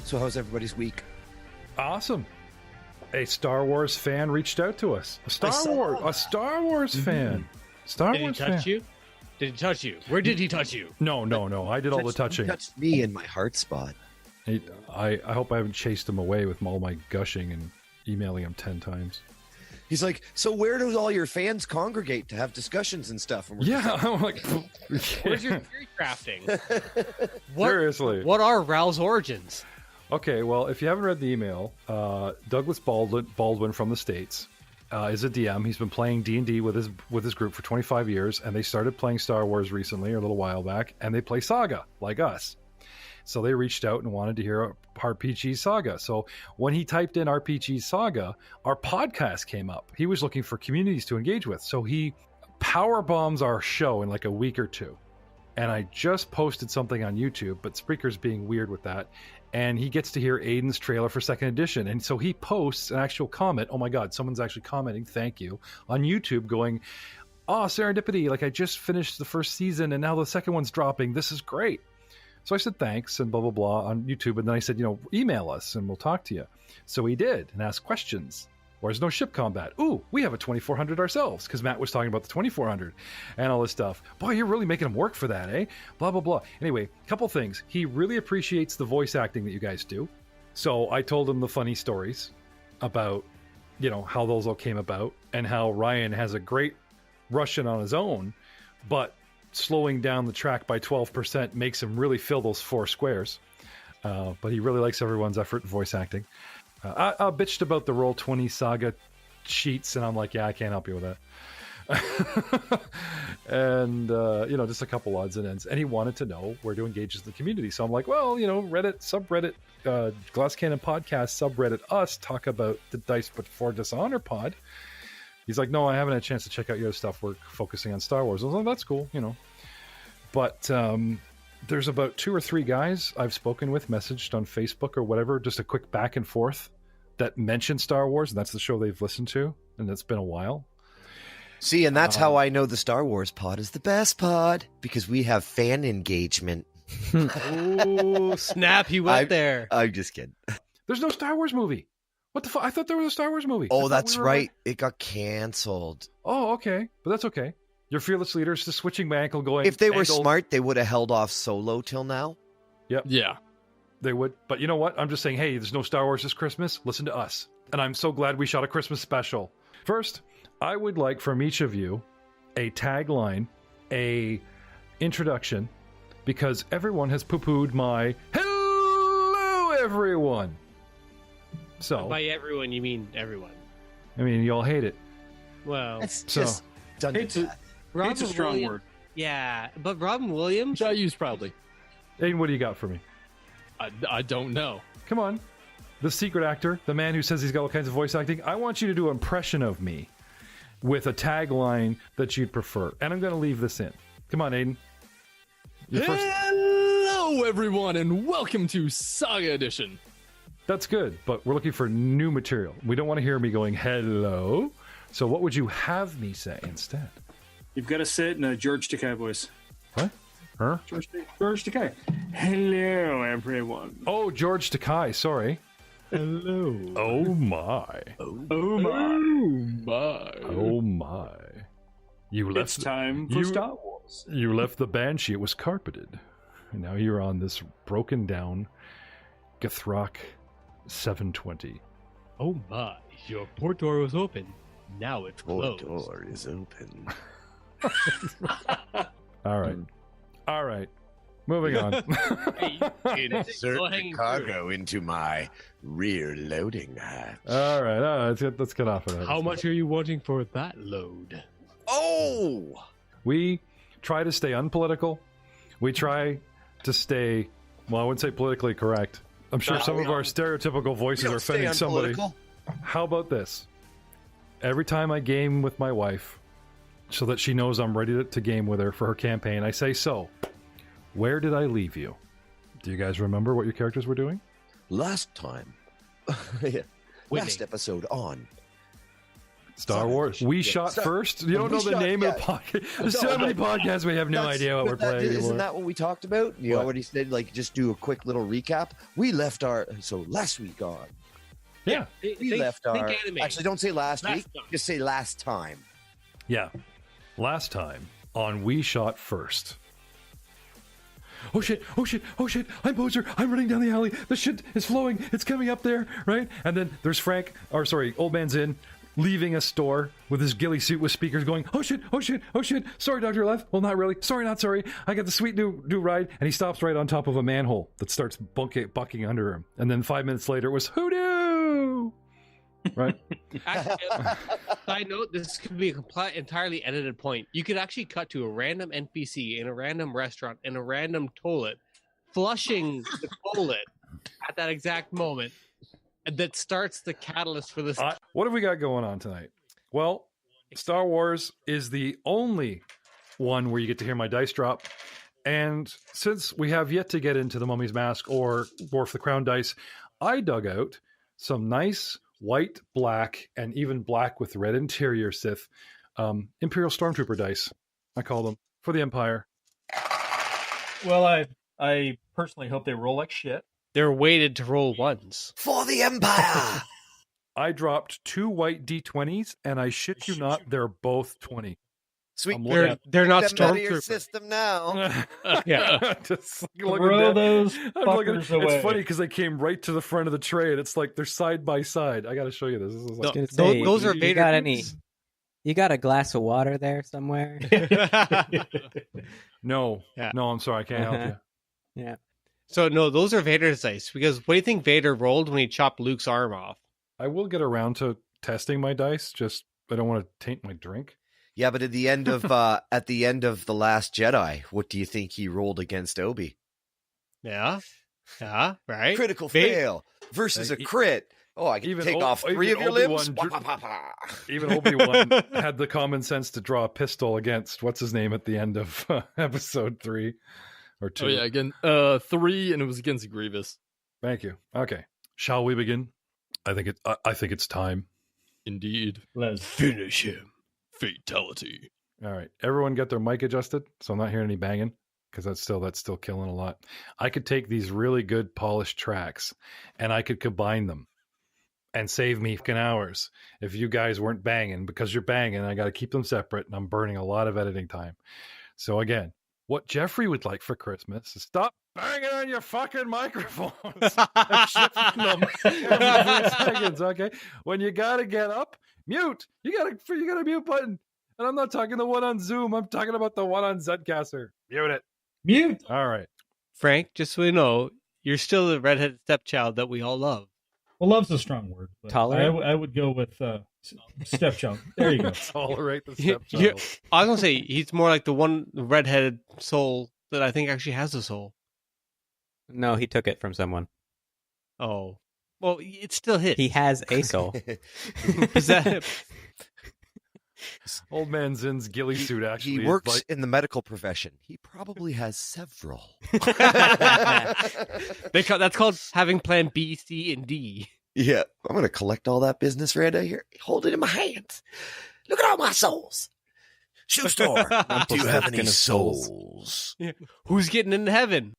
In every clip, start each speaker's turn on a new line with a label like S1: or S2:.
S1: So how's everybody's week?
S2: Awesome. A Star Wars fan reached out to us. A Star Wars fan.
S3: Did he touch you? Did he touch you? Where did he touch you?
S2: No. I did all the touching.
S1: He touched me in my heart spot.
S2: I hope I haven't chased him away with all my gushing and emailing him 10 times.
S1: He's like, so where do all your fans congregate to have discussions and stuff? And
S2: I'm like,
S3: where's your theory crafting?
S2: Seriously.
S3: What are Raoul's origins?
S2: Okay, well, if you haven't read the email, Douglas Baldwin from the States is a DM. He's been playing D&D with his group for 25 years, and they started playing Star Wars recently, or a little while back, and they play Saga, like us. So they reached out and wanted to hear RPG Saga. So when he typed in RPG Saga, our podcast came up. He was looking for communities to engage with. So he power bombs our show in like a week or two. And I just posted something on YouTube, but Spreaker's being weird with that. And he gets to hear Aiden's trailer for 2nd edition. And so he posts an actual comment. Oh my God, someone's actually commenting, thank you, on YouTube going, oh, serendipity, like I just finished the first season and now the second one's dropping. This is great. So I said thanks and blah, blah, blah on YouTube. And then I said, email us and we'll talk to you. So he did and asked questions. Where's no ship combat? Ooh, we have a 2400 ourselves, because Matt was talking about the 2400 and all this stuff. Boy, you're really making him work for that, eh? Blah, blah, blah. Anyway, a couple things. He really appreciates the voice acting that you guys do. So I told him the funny stories about, how those all came about and how Ryan has a great Russian on his own, but slowing down the track by 12% makes him really fill those 4 squares. But he really likes everyone's effort in voice acting. I bitched about the Roll20 Saga sheets, and I'm like, yeah, I can't help you with that. And, just a couple odds and ends. And he wanted to know where to engage with the community. So I'm like, well, Reddit, subreddit, Glass Cannon Podcast, subreddit us, talk about the Dice Before Dishonor pod. He's like, no, I haven't had a chance to check out your stuff. We're focusing on Star Wars. I was like, that's cool, But there's about 2 or 3 guys I've spoken with, messaged on Facebook or whatever, just a quick back and forth, that mention Star Wars, and that's the show they've listened to, and it's been a while.
S1: See, and that's how I know the Star Wars pod is the best pod, because we have fan engagement.
S3: Ooh, snap, he went there.
S1: I'm just kidding.
S2: There's no Star Wars movie. What the fuck? I thought there was a Star Wars movie.
S1: Oh, that's right. It got canceled.
S2: Oh, okay. But that's okay. Your fearless leader's just switching my ankle going...
S1: If they were smart, they would have held off Solo till now.
S2: Yep.
S4: Yeah.
S2: They would. But you know what? I'm just saying, hey, there's no Star Wars this Christmas. Listen to us. And I'm so glad we shot a Christmas special. First, I would like from each of you a tagline, a introduction, because everyone has poo-pooed my hello, everyone. So
S3: by everyone, you mean everyone.
S2: I mean, you all hate it.
S3: Well,
S1: it's just done.
S4: Hate's a strong word.
S3: Yeah, but Robin Williams,
S4: which I use proudly.
S2: Aiden, what do you got for me?
S4: I don't know.
S2: Come on. The secret actor, the man who says he's got all kinds of voice acting, I want you to do an impression of me with a tagline that you'd prefer. And I'm going to leave this in. Come on, Aiden.
S4: Hello, everyone, and welcome to Saga Edition.
S2: That's good, but we're looking for new material. We don't want to hear me going, hello. So what would you have me say instead?
S5: You've got to say it in a George Takei voice.
S2: What? Huh?
S5: George Takei. Hello, everyone.
S2: Oh, George Takei, sorry.
S4: Hello.
S2: Oh, my.
S5: Oh, my.
S2: Oh, my.
S5: It's time for Star Wars.
S2: You left the Banshee. It was carpeted. And now you're on this broken down Gathrock 720.
S3: Oh, my. Your port door was open. Now it's closed.
S1: Port door is open.
S2: All right. All right. Moving on.
S1: Insert the cargo into my rear loading hatch.
S2: All right, let's get off of that.
S3: How much are you wanting for that load?
S1: Oh!
S2: We try to stay unpolitical. We try to stay, well, I wouldn't say politically correct. I'm sure some of our stereotypical voices are offending somebody. How about this? Every time I game with my wife, so that she knows I'm ready to game with her for her campaign, I say, so, where did I leave you? Do you guys remember what your characters were doing?
S1: Last time. Last episode on
S2: Star Wars. We shot first. You don't know the name of the podcast. There's so many podcasts we have no idea what we're playing.
S1: Isn't that what we talked about? You already said, like, just do a quick little recap. We left last week on.
S2: Yeah.
S1: We left our. Actually, don't say last week. Just say last time.
S2: Yeah. Last time on We Shot First. Oh shit, I'm Poser, I'm running down the alley, the shit is flowing, it's coming up there, right? And then there's Old Man Zinn, leaving a store with his ghillie suit with speakers going, oh shit, sorry Dr. Left, well not really, sorry not sorry, I got the sweet new ride, and he stops right on top of a manhole that starts bucking under him. And then 5 minutes later it was, hoodoo! Right?
S6: Actually, side note, this could be a entirely edited point. You could actually cut to a random NPC in a random restaurant in a random toilet, flushing the toilet at that exact moment, and that starts the catalyst for this.
S2: What have we got going on tonight? Well, Star Wars is the only one where you get to hear my dice drop. And since we have yet to get into the Mummy's Mask or Dwarf the Crown dice, I dug out some nice white, black, and even black with red interior Sith Imperial Stormtrooper dice, I call them, for the Empire.
S7: Well, I personally hope they roll like shit.
S6: They're weighted to roll ones.
S1: For the Empire!
S2: I dropped 2 white D20s, and I shit you not, they're both 20.
S1: Sweet.
S6: They're not
S1: Stormtrooper
S6: Stormtroopers.
S1: system now.
S6: Yeah.
S2: Just
S7: Throw those fuckers away.
S2: It's funny because they came right to the front of the tray, and it's like they're side by side. I got to show you this. This is like,
S6: Those are Vader.
S8: You got a glass of water there somewhere?
S2: No, I'm sorry, I can't help you.
S8: Yeah.
S6: So no, those are Vader's dice. Because what do you think Vader rolled when he chopped Luke's arm off?
S2: I will get around to testing my dice. Just I don't want to taint my drink.
S1: Yeah, but at the end of The Last Jedi, what do you think he rolled against Obi?
S6: Yeah, right.
S1: Critical fail versus a crit. Oh, I can take off 3 of your limbs.
S2: Even Obi-Wan had the common sense to draw a pistol against what's his name at the end of episode 3 or 2.
S4: Oh yeah, again 3, and it was against Grievous.
S2: Thank you. Okay, shall we begin? I think it's time.
S4: Indeed.
S7: Let's
S4: finish him. Fatality.
S2: All right, everyone get their mic adjusted, so I'm not hearing any banging because that's still killing a lot. I could take these really good polished tracks and I could combine them and save me fucking hours if you guys weren't banging, because you're banging. I got to keep them separate, and I'm burning a lot of editing time. So again, what Jeffrey would like for Christmas is stop banging on your fucking microphones. And shifting them every 3 seconds, okay? When you got to get up, mute. You got a mute button. And I'm not talking the one on Zoom. I'm talking about the one on Zcaster. Mute it.
S7: Mute.
S2: All right.
S6: Frank, just so we know, you're still the redheaded stepchild that we all love.
S7: Well, love's a strong word. But I would go with stepchild. There you go.
S2: Tolerate the stepchild.
S6: I was going to say, he's more like the one redheaded soul that I think actually has a soul.
S8: No, he took it from someone.
S6: Oh. Well, it's still his.
S8: He has a soul.
S6: Is that...
S2: Old Man Zinn's ghillie suit actually.
S1: He works in the medical profession. He probably has several.
S6: That's called having plan B, C, and D.
S1: Yeah. I'm going to collect all that business right out here. Hold it in my hands. Look at all my souls. Shoe store. Do you have any souls?
S6: Yeah. Who's getting into heaven?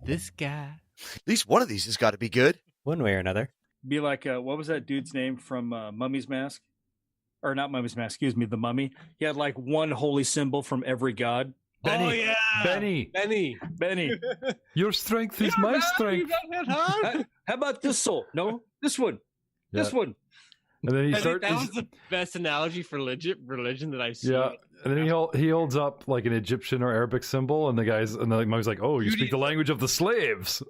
S6: This guy.
S1: At least one of these has got to be good.
S8: One way or another.
S7: Be like, what was that dude's name from Mummy's Mask? Or not Mummy's Mask, excuse me, the Mummy. He had like one holy symbol from every god.
S2: Benny.
S6: Oh, yeah.
S2: Benny. Your strength is my strength.
S7: How about this soul? No, this one. Yeah. This one.
S2: And then
S6: that was the best analogy for religion that I've seen.
S2: Yeah. And then he holds up like an Egyptian or Arabic symbol, and the mummy's like, "Oh, you speak the language of the slaves."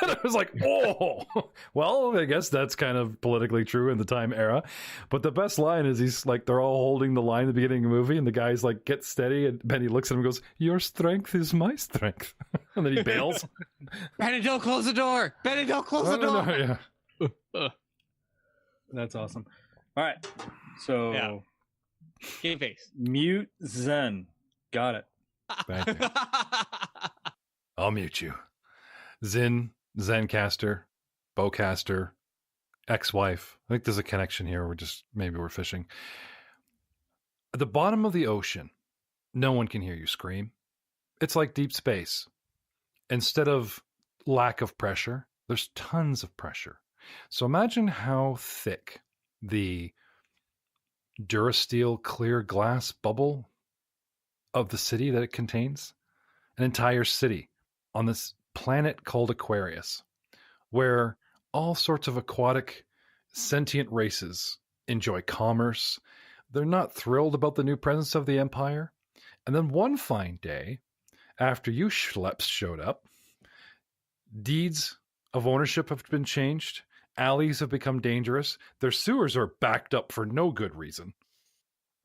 S2: And I was like, "Oh, well, I guess that's kind of politically true in the time era." But the best line is he's like, they're all holding the line at the beginning of the movie, and the guy's like, "Get steady," and Benny looks at him and goes, "Your strength is my strength," and then he bails.
S6: Benny, don't close the door. Benny, don't close the door.
S2: No, yeah.
S7: That's awesome. All right, so.
S6: Yeah. Game face.
S7: Mute Zen. Got it.
S2: Thank you. I'll mute you. Zencaster, Bowcaster, ex-wife. I think there's a connection here. Maybe we're fishing. At the bottom of the ocean, no one can hear you scream. It's like deep space. Instead of lack of pressure, there's tons of pressure. So imagine how thick the Durasteel clear glass bubble of the city that it contains. An entire city on this planet called Aquarius, where all sorts of aquatic sentient races enjoy commerce. They're not thrilled about the new presence of the Empire. And then one fine day, after you schleps showed up, deeds of ownership have been changed. Alleys have become dangerous. Their sewers are backed up for no good reason.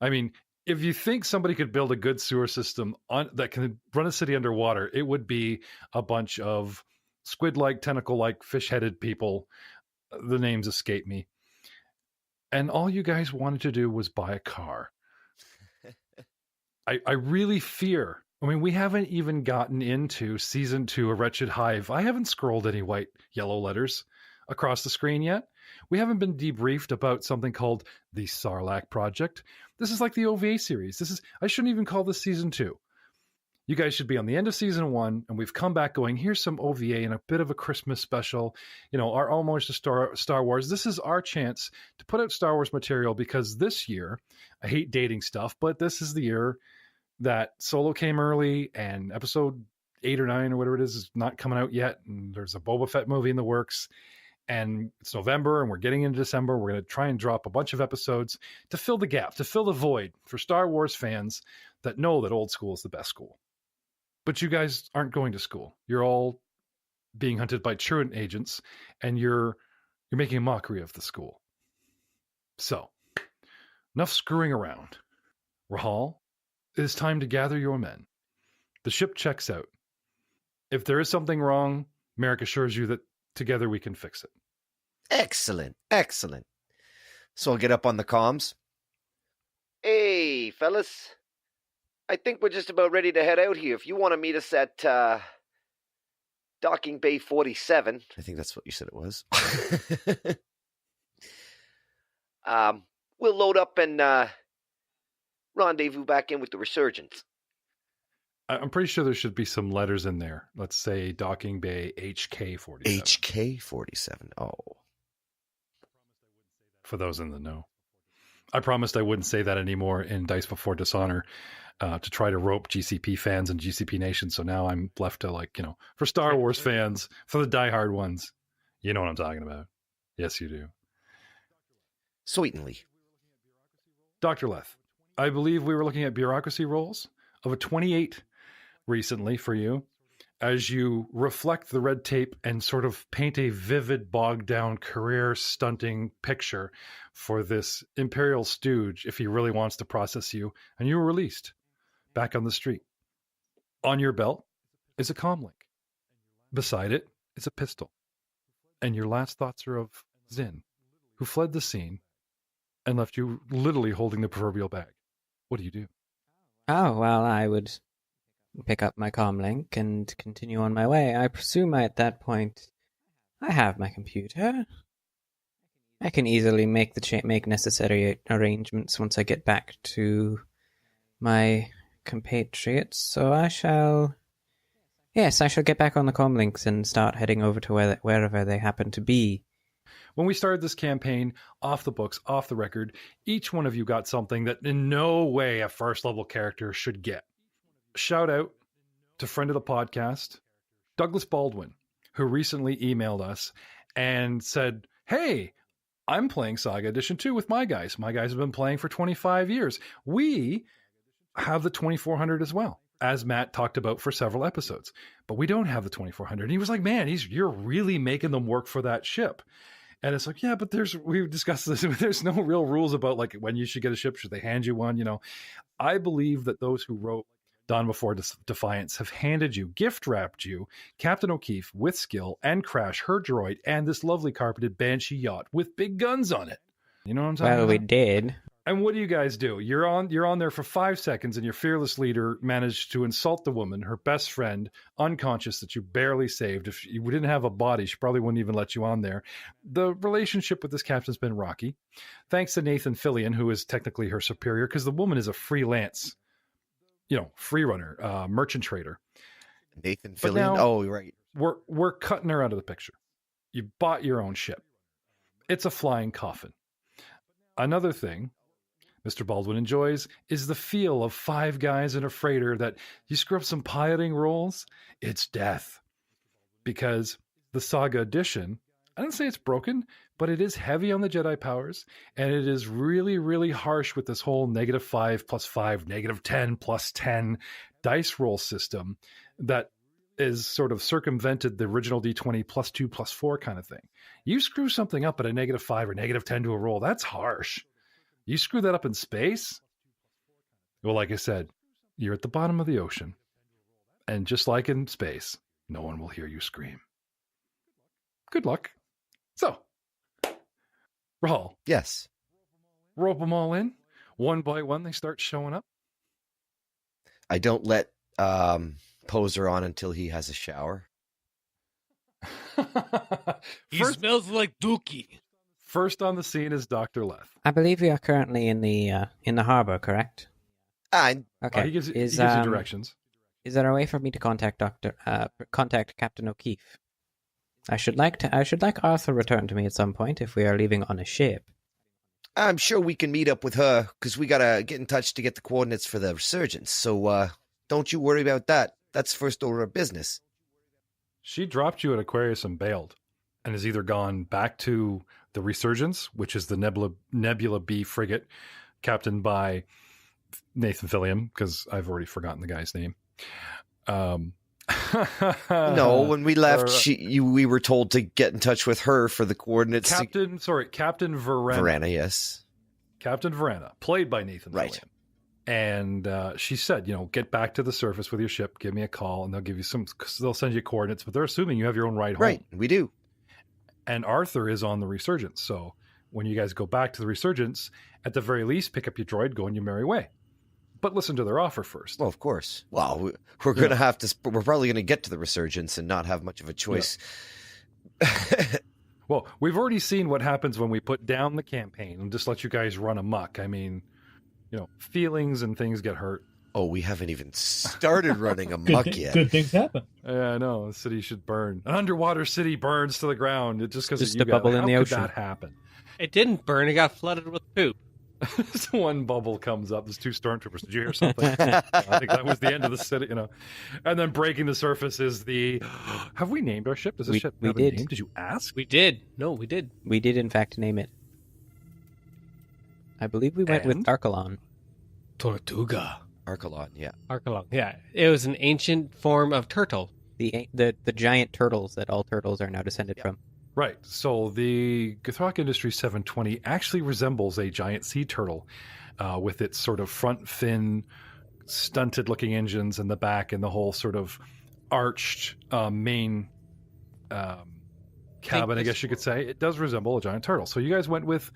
S2: I mean, if you think somebody could build a good sewer system that can run a city underwater, it would be a bunch of squid-like, tentacle-like, fish-headed people. The names escape me. And all you guys wanted to do was buy a car. I really fear. I mean, we haven't even gotten into season 2, A Wretched Hive. I haven't scrolled any white, yellow letters across the screen yet. We haven't been debriefed about something called the Sarlacc Project. This is like the OVA series. I shouldn't even call this season 2. You guys should be on the end of season 1, and we've come back going, here's some OVA and a bit of a Christmas special, our homage to Star Wars. This is our chance to put out Star Wars material, because this year, I hate dating stuff, but this is the year that Solo came early, and episode 8 or 9 or whatever it is not coming out yet, and there's a Boba Fett movie in the works. And it's November, and we're getting into December. We're going to try and drop a bunch of episodes to fill the gap, to fill the void for Star Wars fans that know that old school is the best school. But you guys aren't going to school. You're all being hunted by truant agents, and you're making a mockery of the school. So, enough screwing around. Rahal, it is time to gather your men. The ship checks out. If there is something wrong, Merrick assures you that together we can fix it.
S1: Excellent. So I'll get up on the comms. Hey, fellas. I think we're just about ready to head out here. If you want to meet us at Docking Bay 47, I think that's what you said it was. We'll load up and rendezvous back in with the Resurgence.
S2: I'm pretty sure there should be some letters in there. Let's say Docking Bay HK 47.
S1: HK 47. Oh.
S2: For those in the know. I promised I wouldn't say that anymore in Dice Before Dishonor to try to rope GCP fans and GCP Nation. So now I'm left to for Star Wars fans, for the diehard ones, you know what I'm talking about. Yes, you do.
S1: Sweetly.
S2: Dr. Leth, I believe we were looking at bureaucracy rolls of a 28 recently for you, as you reflect the red tape and sort of paint a vivid, bogged down, career stunting picture for this Imperial stooge if he really wants to process you, and you were released back on the street. On your belt is a comlink. Beside it is a pistol. And your last thoughts are of Zin, who fled the scene and left you literally holding the proverbial bag. What do you do?
S8: Oh, well, I would pick up my comlink and continue on my way. I presume at that point I have my computer. I can easily make necessary arrangements once I get back to my compatriots. So I shall get back on the comlinks and start heading over to wherever they happen to be.
S2: When we started this campaign, off the books, off the record, each one of you got something that in no way a first level character should get. Shout out to friend of the podcast, Douglas Baldwin, who recently emailed us and said, hey, I'm playing Saga Edition 2 with my guys. My guys have been playing for 25 years. We have the 2400 as well, as Matt talked about for several episodes. But we don't have the 2400. And he was like, man, you're really making them work for that ship. And it's like, yeah, but we've discussed this. There's no real rules about like when you should get a ship. Should they hand you one? I believe that those who wrote Dawn Before Defiance have handed you, gift wrapped you, Captain O'Keefe with skill and Crash, her droid, and this lovely carpeted Banshee yacht with big guns on it. You know what I'm talking about?
S8: Well, we did.
S2: And what do? You're on there for 5 seconds, and your fearless leader managed to insult the woman, her best friend, unconscious, that you barely saved. If you didn't have a body, she probably wouldn't even let you on there. The relationship with this captain's been rocky, thanks to Nathan Fillion, who is technically her superior, because the woman is a freelance, free runner, merchant trader.
S1: Nathan Fillion? Oh, right.
S2: We're cutting her out of the picture. You bought your own ship. It's a flying coffin. Another thing Mr. Baldwin enjoys is the feel of 5 guys in a freighter that you screw up some piloting rolls, it's death. Because the Saga edition, I don't say it's broken, but it is heavy on the Jedi powers, and it is really, really harsh with this whole -5 + 5, -10 + 10 dice roll system that is sort of circumvented the original D20 +2 +4 kind of thing. You screw something up at a -5 or -10 to a roll, that's harsh. You screw that up in space? Well, like I said, you're at the bottom of the ocean. And just like in space, no one will hear you scream. Good luck. So, Rahul.
S1: Yes.
S2: Rope them all in. One by one, they start showing up.
S1: I don't let Poser on until he has a shower.
S6: He smells like Dookie.
S2: First on the scene is Dr. Leth.
S8: I believe we are currently in the harbor, correct?
S1: Okay.
S2: He gives you directions.
S8: Is there a way for me to contact Captain O'Keefe? I should like Arthur returned to me at some point if we are leaving on a ship.
S1: I'm sure we can meet up with her, because we gotta get in touch to get the coordinates for the resurgence. So don't you worry about that. That's first order of business.
S2: She dropped you at Aquarius and bailed, and has either gone back to the Resurgence, which is the Nebula B frigate, captained by Nathan Fillion, because I've already forgotten the guy's name.
S1: No, when we left, we were told to get in touch with her for the coordinates.
S2: Captain Verena.
S1: Verena, yes.
S2: Captain Verena, played by Nathan Fillion. And she said, get back to the surface with your ship, give me a call, and they'll send you coordinates, but they're assuming you have your own ride home.
S1: Right, we do.
S2: And Arthur is on the Resurgence. So when you guys go back to the Resurgence, at the very least, pick up your droid, go on your merry way. But listen to their offer first.
S1: Well, of course. Well, we're going to have to, we're probably going to get to the Resurgence and not have much of a choice.
S2: Yeah. Well, we've already seen what happens when we put down the campaign and just let you guys run amok. I mean, feelings and things get hurt.
S1: Oh, we haven't even started running amok yet.
S3: Good things happen.
S2: Yeah, I know. The city should burn. An underwater city burns to the ground. It just because
S8: just a bubble in the ocean.
S2: How could that happen?
S6: It didn't burn. It got flooded with poop.
S2: One bubble comes up. There's 2 stormtroopers. Did you hear something? I think that was the end of the city, And then breaking the surface is the... Have we named our ship? Does this ship have a name? Did you ask?
S6: We did. No, we did.
S8: We did, in fact, name it. I believe we went with Archelon.
S6: Tortuga.
S1: Archelon, yeah.
S6: Archelon, yeah. It was an ancient form of turtle.
S8: The giant turtles that all turtles are now descended from.
S2: Right. So the Githrak Industry 720 actually resembles a giant sea turtle with its sort of front fin, stunted-looking engines in the back and the whole sort of arched main cabin, I guess you could say. It does resemble a giant turtle. So you guys went with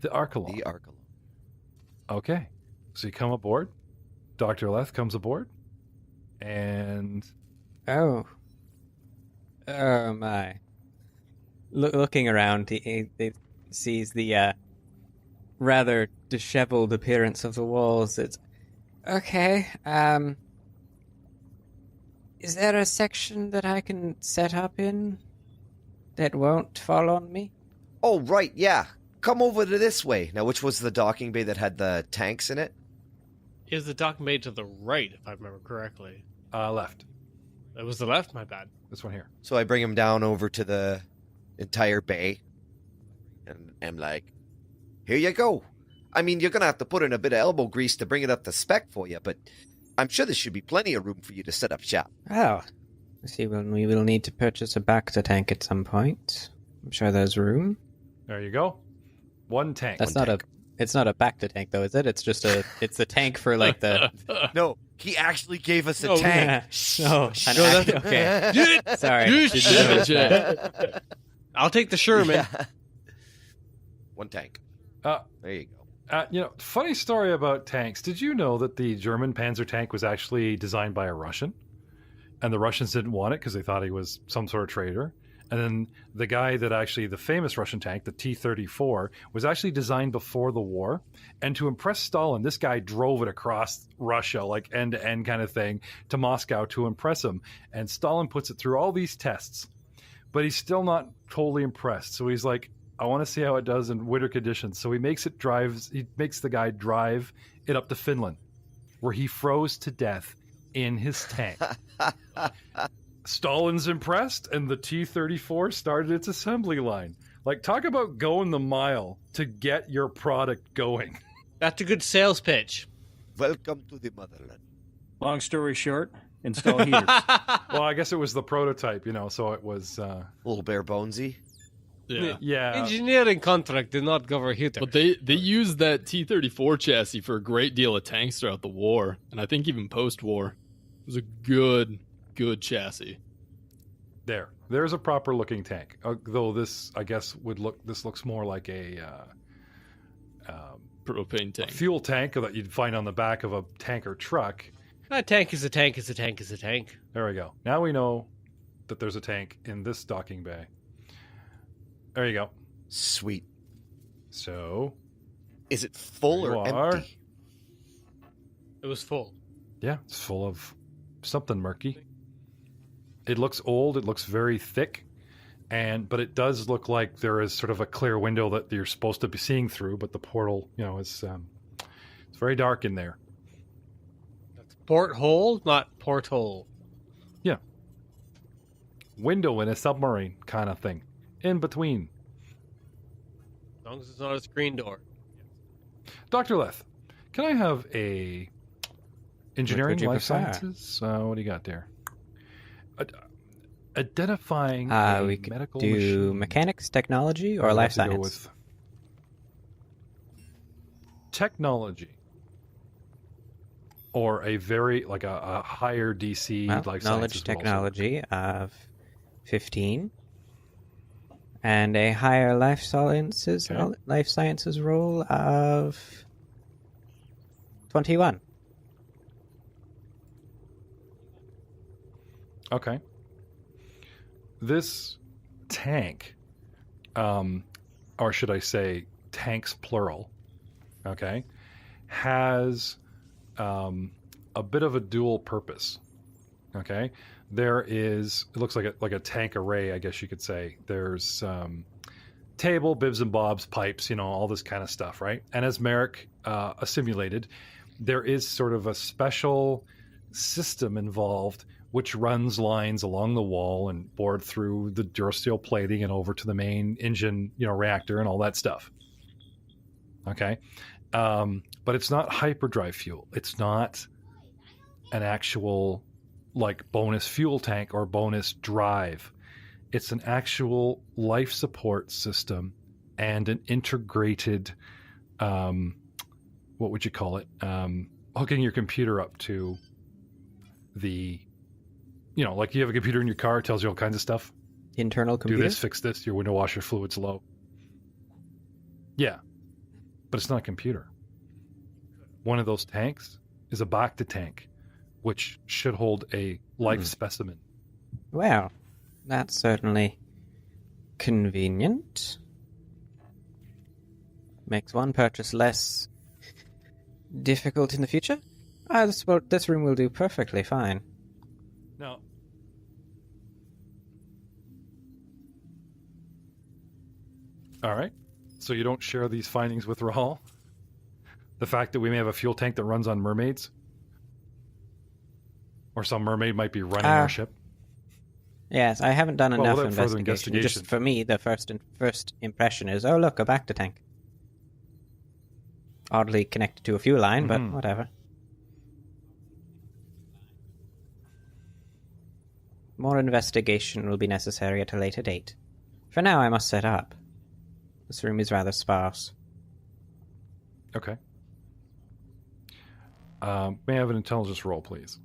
S2: the Archelon.
S1: The Archelon.
S2: Okay. So you come aboard. Dr. Leth comes aboard. And...
S8: Oh my. Looking around, he sees the rather disheveled appearance of the walls. It's okay. Is there a section that I can set up in that won't fall on me?
S1: Oh, right, yeah. Come over to this way. Now, which was the docking bay that had the tanks in it?
S6: It was the docking bay to the right, if I remember correctly.
S2: Left.
S6: It was the left, my bad.
S2: This one here.
S1: So I bring him down over to the entire bay. And I'm like, here you go. I mean, you're going to have to put in a bit of elbow grease to bring it up to spec for you, but I'm sure there should be plenty of room for you to set up shop.
S8: Oh, I see. Well, we will need to purchase a Bacta tank at some point. I'm sure there's room.
S2: There you go. One tank.
S8: That's
S1: One
S8: not
S1: tank.
S8: It's not a Bacta tank, though, is it? It's just it's a tank for like the.
S1: No, he actually gave us a tank.
S8: No, okay. Sorry. Didn't notice that.
S6: I'll take the Sherman.
S1: Yeah. One tank.
S2: Uh,
S1: There you go.
S2: Funny story about tanks. Did you know that the German Panzer tank was actually designed by a Russian? And the Russians didn't want it because they thought he was some sort of traitor. And then the guy that actually, the famous Russian tank, the T-34, was actually designed before the war. And to impress Stalin, this guy drove it across Russia, like end-to-end kind of thing, to Moscow to impress him. And Stalin puts it through all these tests. But he's still not totally impressed. So he's like, I want to see how it does in winter conditions. So he makes the guy drive it up to Finland, where he froze to death in his tank. Stalin's impressed, and the T-34 started its assembly line. Like, talk about going the mile to get your product going.
S6: That's a good sales pitch.
S1: Welcome to the motherland.
S7: Long story short, install heaters.
S2: Well, I guess it was the prototype, so it was...
S1: A little bare bonesy.
S4: Yeah.
S2: Yeah.
S6: Engineering contract did not cover heater.
S4: But they used that T-34 chassis for a great deal of tanks throughout the war, and I think even post-war. It was a good chassis.
S2: There's a proper looking tank. Though this, I guess, looks more like a
S4: Propane tank.
S2: fuel tank that you'd find on the back of a tanker truck.
S6: A tank is a tank is a tank is a tank.
S2: There we go. Now we know that there's a tank in this docking bay. There you go.
S1: Sweet.
S2: So,
S1: Is it full or empty?
S6: It was full.
S2: yeah, it's full of something murky. It looks old. It looks very thick, but it does look like there is sort of a clear window that you're supposed to be seeing through. But the portal, it's very dark in there.
S6: That's porthole, not porthole.
S2: Yeah, window in a submarine kind of thing. In between.
S6: As long as it's not a screen door.
S2: Dr. Leth, can I have a engineering,
S8: you
S2: life
S8: prefer?
S2: sciences? What do you got there? Identifying
S8: We could
S2: medical
S8: do
S2: machine.
S8: mechanics, technology, or
S2: I'd
S8: life
S2: have to go
S8: science.
S2: with technology, or a very a higher DC
S8: Well,
S2: life
S8: knowledge,
S2: sciences would also
S8: technology of 15, and a higher life sciences role of 21.
S2: Okay. This tank, or should I say tanks plural, okay, has a bit of a dual purpose. Okay. It looks like a tank array, I guess you could say. There's table, bibs and bobs, pipes, all this kind of stuff, right? And as Merrick assimilated, there is sort of a special system involved which runs lines along the wall and bored through the durasteel plating and over to the main engine, reactor and all that stuff. Okay. But it's not hyperdrive fuel. It's not an actual bonus fuel tank or bonus drive. It's an actual life support system and an integrated, what would you call it? Hooking your computer up to the, you have a computer in your car, it tells you all kinds of stuff.
S8: Internal computer?
S2: Do this, fix this, your window washer fluid's low. Yeah, but it's not a computer. One of those tanks is a Bacta tank, which should hold a life specimen.
S8: Well, that's certainly convenient. Makes one purchase less difficult in the future. This room will do perfectly fine.
S2: Now, all right. So you don't share these findings with Rahal? The fact that we may have a fuel tank that runs on mermaids? Or some mermaid might be running our ship?
S8: Yes, I haven't done enough
S2: without further
S8: investigation. Just for me, the first impression is, oh look, a Bacta tank. Oddly connected to a fuel line, but whatever. More investigation will be necessary at a later date. For now, I must set up. This room is rather sparse.
S2: Okay. May I have an intelligence roll, please?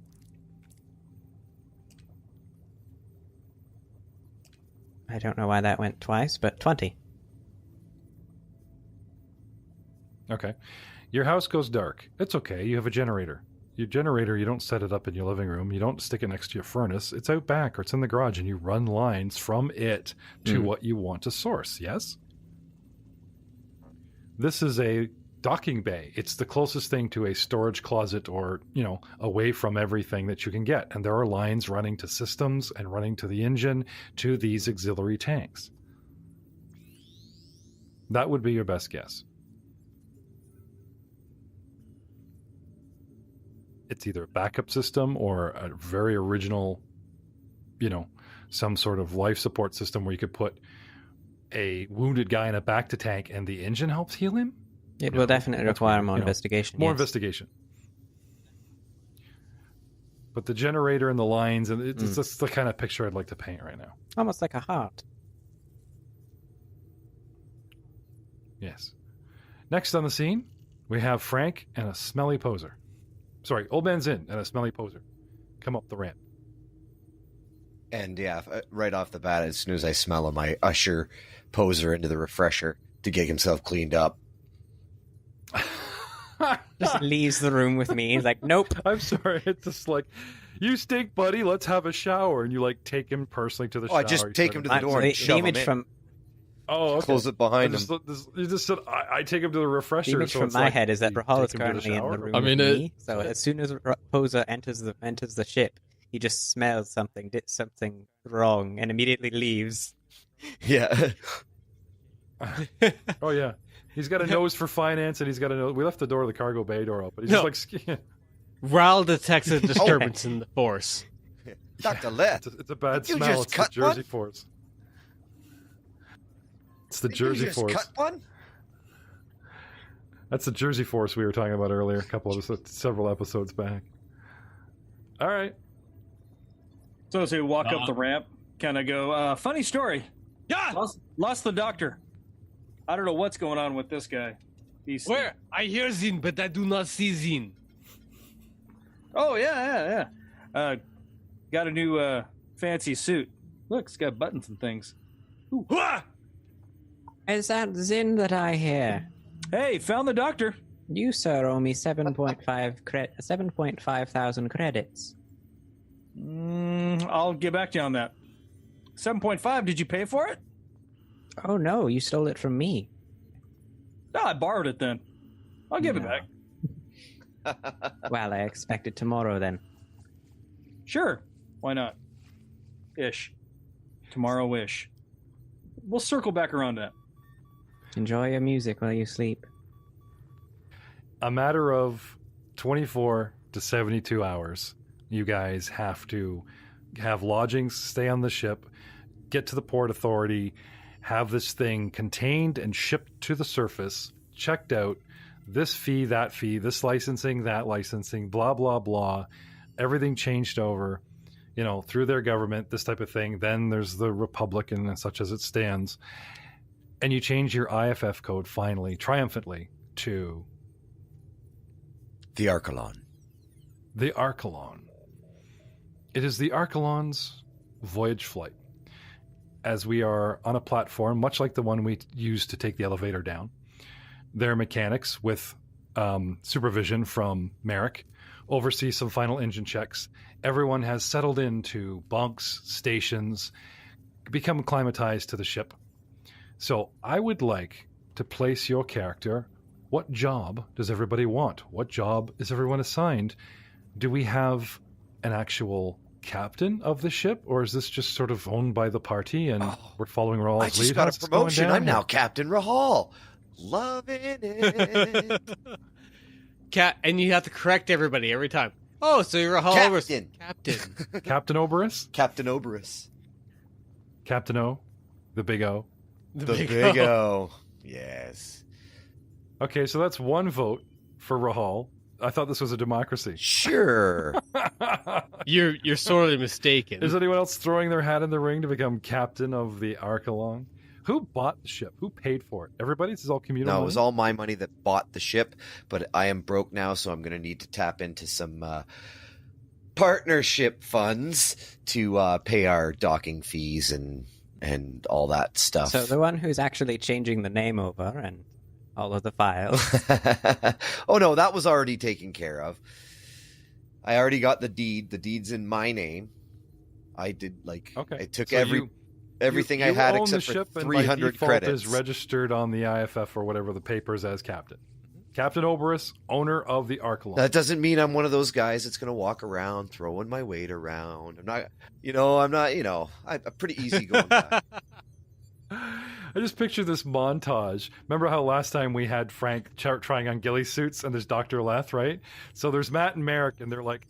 S8: I don't know why that went twice, but 20.
S2: Okay. Your house goes dark. It's okay. You have a generator. Your generator, you don't set it up in your living room. You don't stick it next to your furnace. It's out back or it's in the garage, and you run lines from it to what you want to source, yes? This is a docking bay. It's the closest thing to a storage closet or, away from everything that you can get. And there are lines running to systems and running to the engine to these auxiliary tanks. That would be your best guess. It's either a backup system or a very original, some sort of life support system where you could put a wounded guy in a back-to-tank and the engine helps heal him.
S8: It will definitely require more investigation.
S2: More
S8: yes.
S2: investigation. But the generator and the lines, and it's just the kind of picture I'd like to paint right now.
S8: Almost like a heart.
S2: Yes. Next on the scene, we have Frank and a smelly poser. Sorry, Old Man's Inn and a smelly poser come up the ramp.
S1: And yeah, right off the bat, as soon as I smell him, I usher Poser into the refresher to get himself cleaned up.
S8: Just leaves the room with me. He's like, nope.
S2: I'm sorry. It's just like, you stink, buddy. Let's have a shower. And you take him personally to the shower.
S1: I just take him to the door and shove him in.
S8: From...
S2: Oh, okay.
S1: Close it behind him.
S2: You just said, I take him to the refresher.
S8: The image from my head is that Rahal is currently in the room with me. So as soon as Poser enters the ship, he just smells something, did something wrong, and immediately leaves.
S1: Yeah.
S2: Oh, yeah. He's got a nose for finance, and he's got a nose. We left the door of the cargo bay door open. He's just like...
S6: Ral detects a disturbance in the force.
S1: Dr. Leth.
S2: It's a bad smell. It's the Jersey force. It's the Jersey force.
S1: Cut one?
S2: That's the Jersey force we were talking about earlier, several episodes back. All right.
S7: So as we walk up the ramp, kind of go, funny story.
S6: Yeah!
S7: Lost the doctor. I don't know what's going on with this guy.
S6: Where? I hear Zin, but I do not see Zin.
S7: Oh, yeah. Got a new fancy suit. Look, it's got buttons and things.
S6: Ooh. Ah!
S8: Is that Zin that I hear?
S7: Hey, found the doctor.
S8: You, sir, owe me 7.5 thousand credits.
S7: I'll get back to you on that. 7.5, did you pay for it?
S8: Oh, no, you stole it from me.
S7: No, I borrowed it then. I'll give it back.
S8: Well, I expect it tomorrow then.
S7: Sure. Why not? Ish. Tomorrow-ish. We'll circle back around that.
S8: Enjoy your music while you sleep.
S2: A matter of 24 to 72 hours, you guys have to have lodgings, stay on the ship, get to the Port Authority, have this thing contained and shipped to the surface, checked out, this fee, that fee, this licensing, that licensing, blah, blah, blah. Everything changed over, through their government, this type of thing. Then there's the Republican and such as it stands. And you change your IFF code finally, triumphantly, to...
S1: The Archelon.
S2: The Archelon. It is the Archelon's voyage flight. As we are on a platform, much like the one we used to take the elevator down. Their mechanics, with supervision from Merrick, oversee some final engine checks. Everyone has settled into bunks, stations, become acclimatized to the ship. So I would like to place your character. What job does everybody want? What job is everyone assigned? Do we have an actual captain of the ship, or is this just sort of owned by the party and we're following Rahal's lead?
S1: I just got a promotion. I'm now Captain Rahal. Loving it.
S6: And you have to correct everybody every time. Oh, so you're Rahal
S1: Captain.
S6: Captain.
S2: Captain Oberus?
S1: Captain Oberus.
S2: Captain O. The Big O.
S1: The Big O. Yes.
S2: Okay, so that's one vote for Rahal. I thought this was a democracy.
S1: Sure.
S6: You're sorely mistaken.
S2: Is anyone else throwing their hat in the ring to become captain of the Archelon? Who bought the ship? Who paid for it? Everybody? This is all communal
S1: No,
S2: money?
S1: it was all my money that bought the ship, but I am broke now, so I'm going to need to tap into some partnership funds to pay our docking fees and all that stuff.
S8: So the one who's actually changing the name over and all of the files.
S1: Oh, no, that was already taken care of. I already got the deed. The deed's in my name. I did,
S2: Okay.
S1: I took
S2: So
S1: everything
S2: you
S1: I had
S2: own
S1: except
S2: the
S1: for
S2: ship
S1: 300
S2: and by default
S1: credits.
S2: is registered on the IFF or whatever the papers as captain. Captain Oberus, owner of the Archelon.
S1: That doesn't mean I'm one of those guys that's going to walk around throwing my weight around. I'm I'm pretty easy going guy.
S2: I just picture this montage. Remember how last time we had Frank trying on ghillie suits and there's Dr. Leth, right? So there's Matt and Merrick and they're like,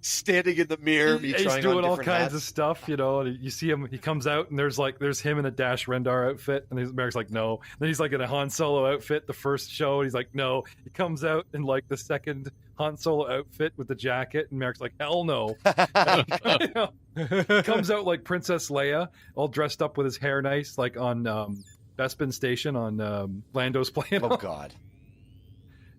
S1: standing in the mirror,
S2: he's
S1: trying
S2: doing
S1: on
S2: all
S1: different
S2: kinds
S1: hats.
S2: of stuff, and you see him, he comes out and there's him in a Dash Rendar outfit and Merrick's like, no. Then he's like in a Han Solo outfit the first show and he's like, no. He comes out in like the second Han Solo outfit with the jacket and Merrick's like, hell no. He comes out like Princess Leia, all dressed up with his hair nice, like on Bespin Station on Lando's planet.
S1: Oh God.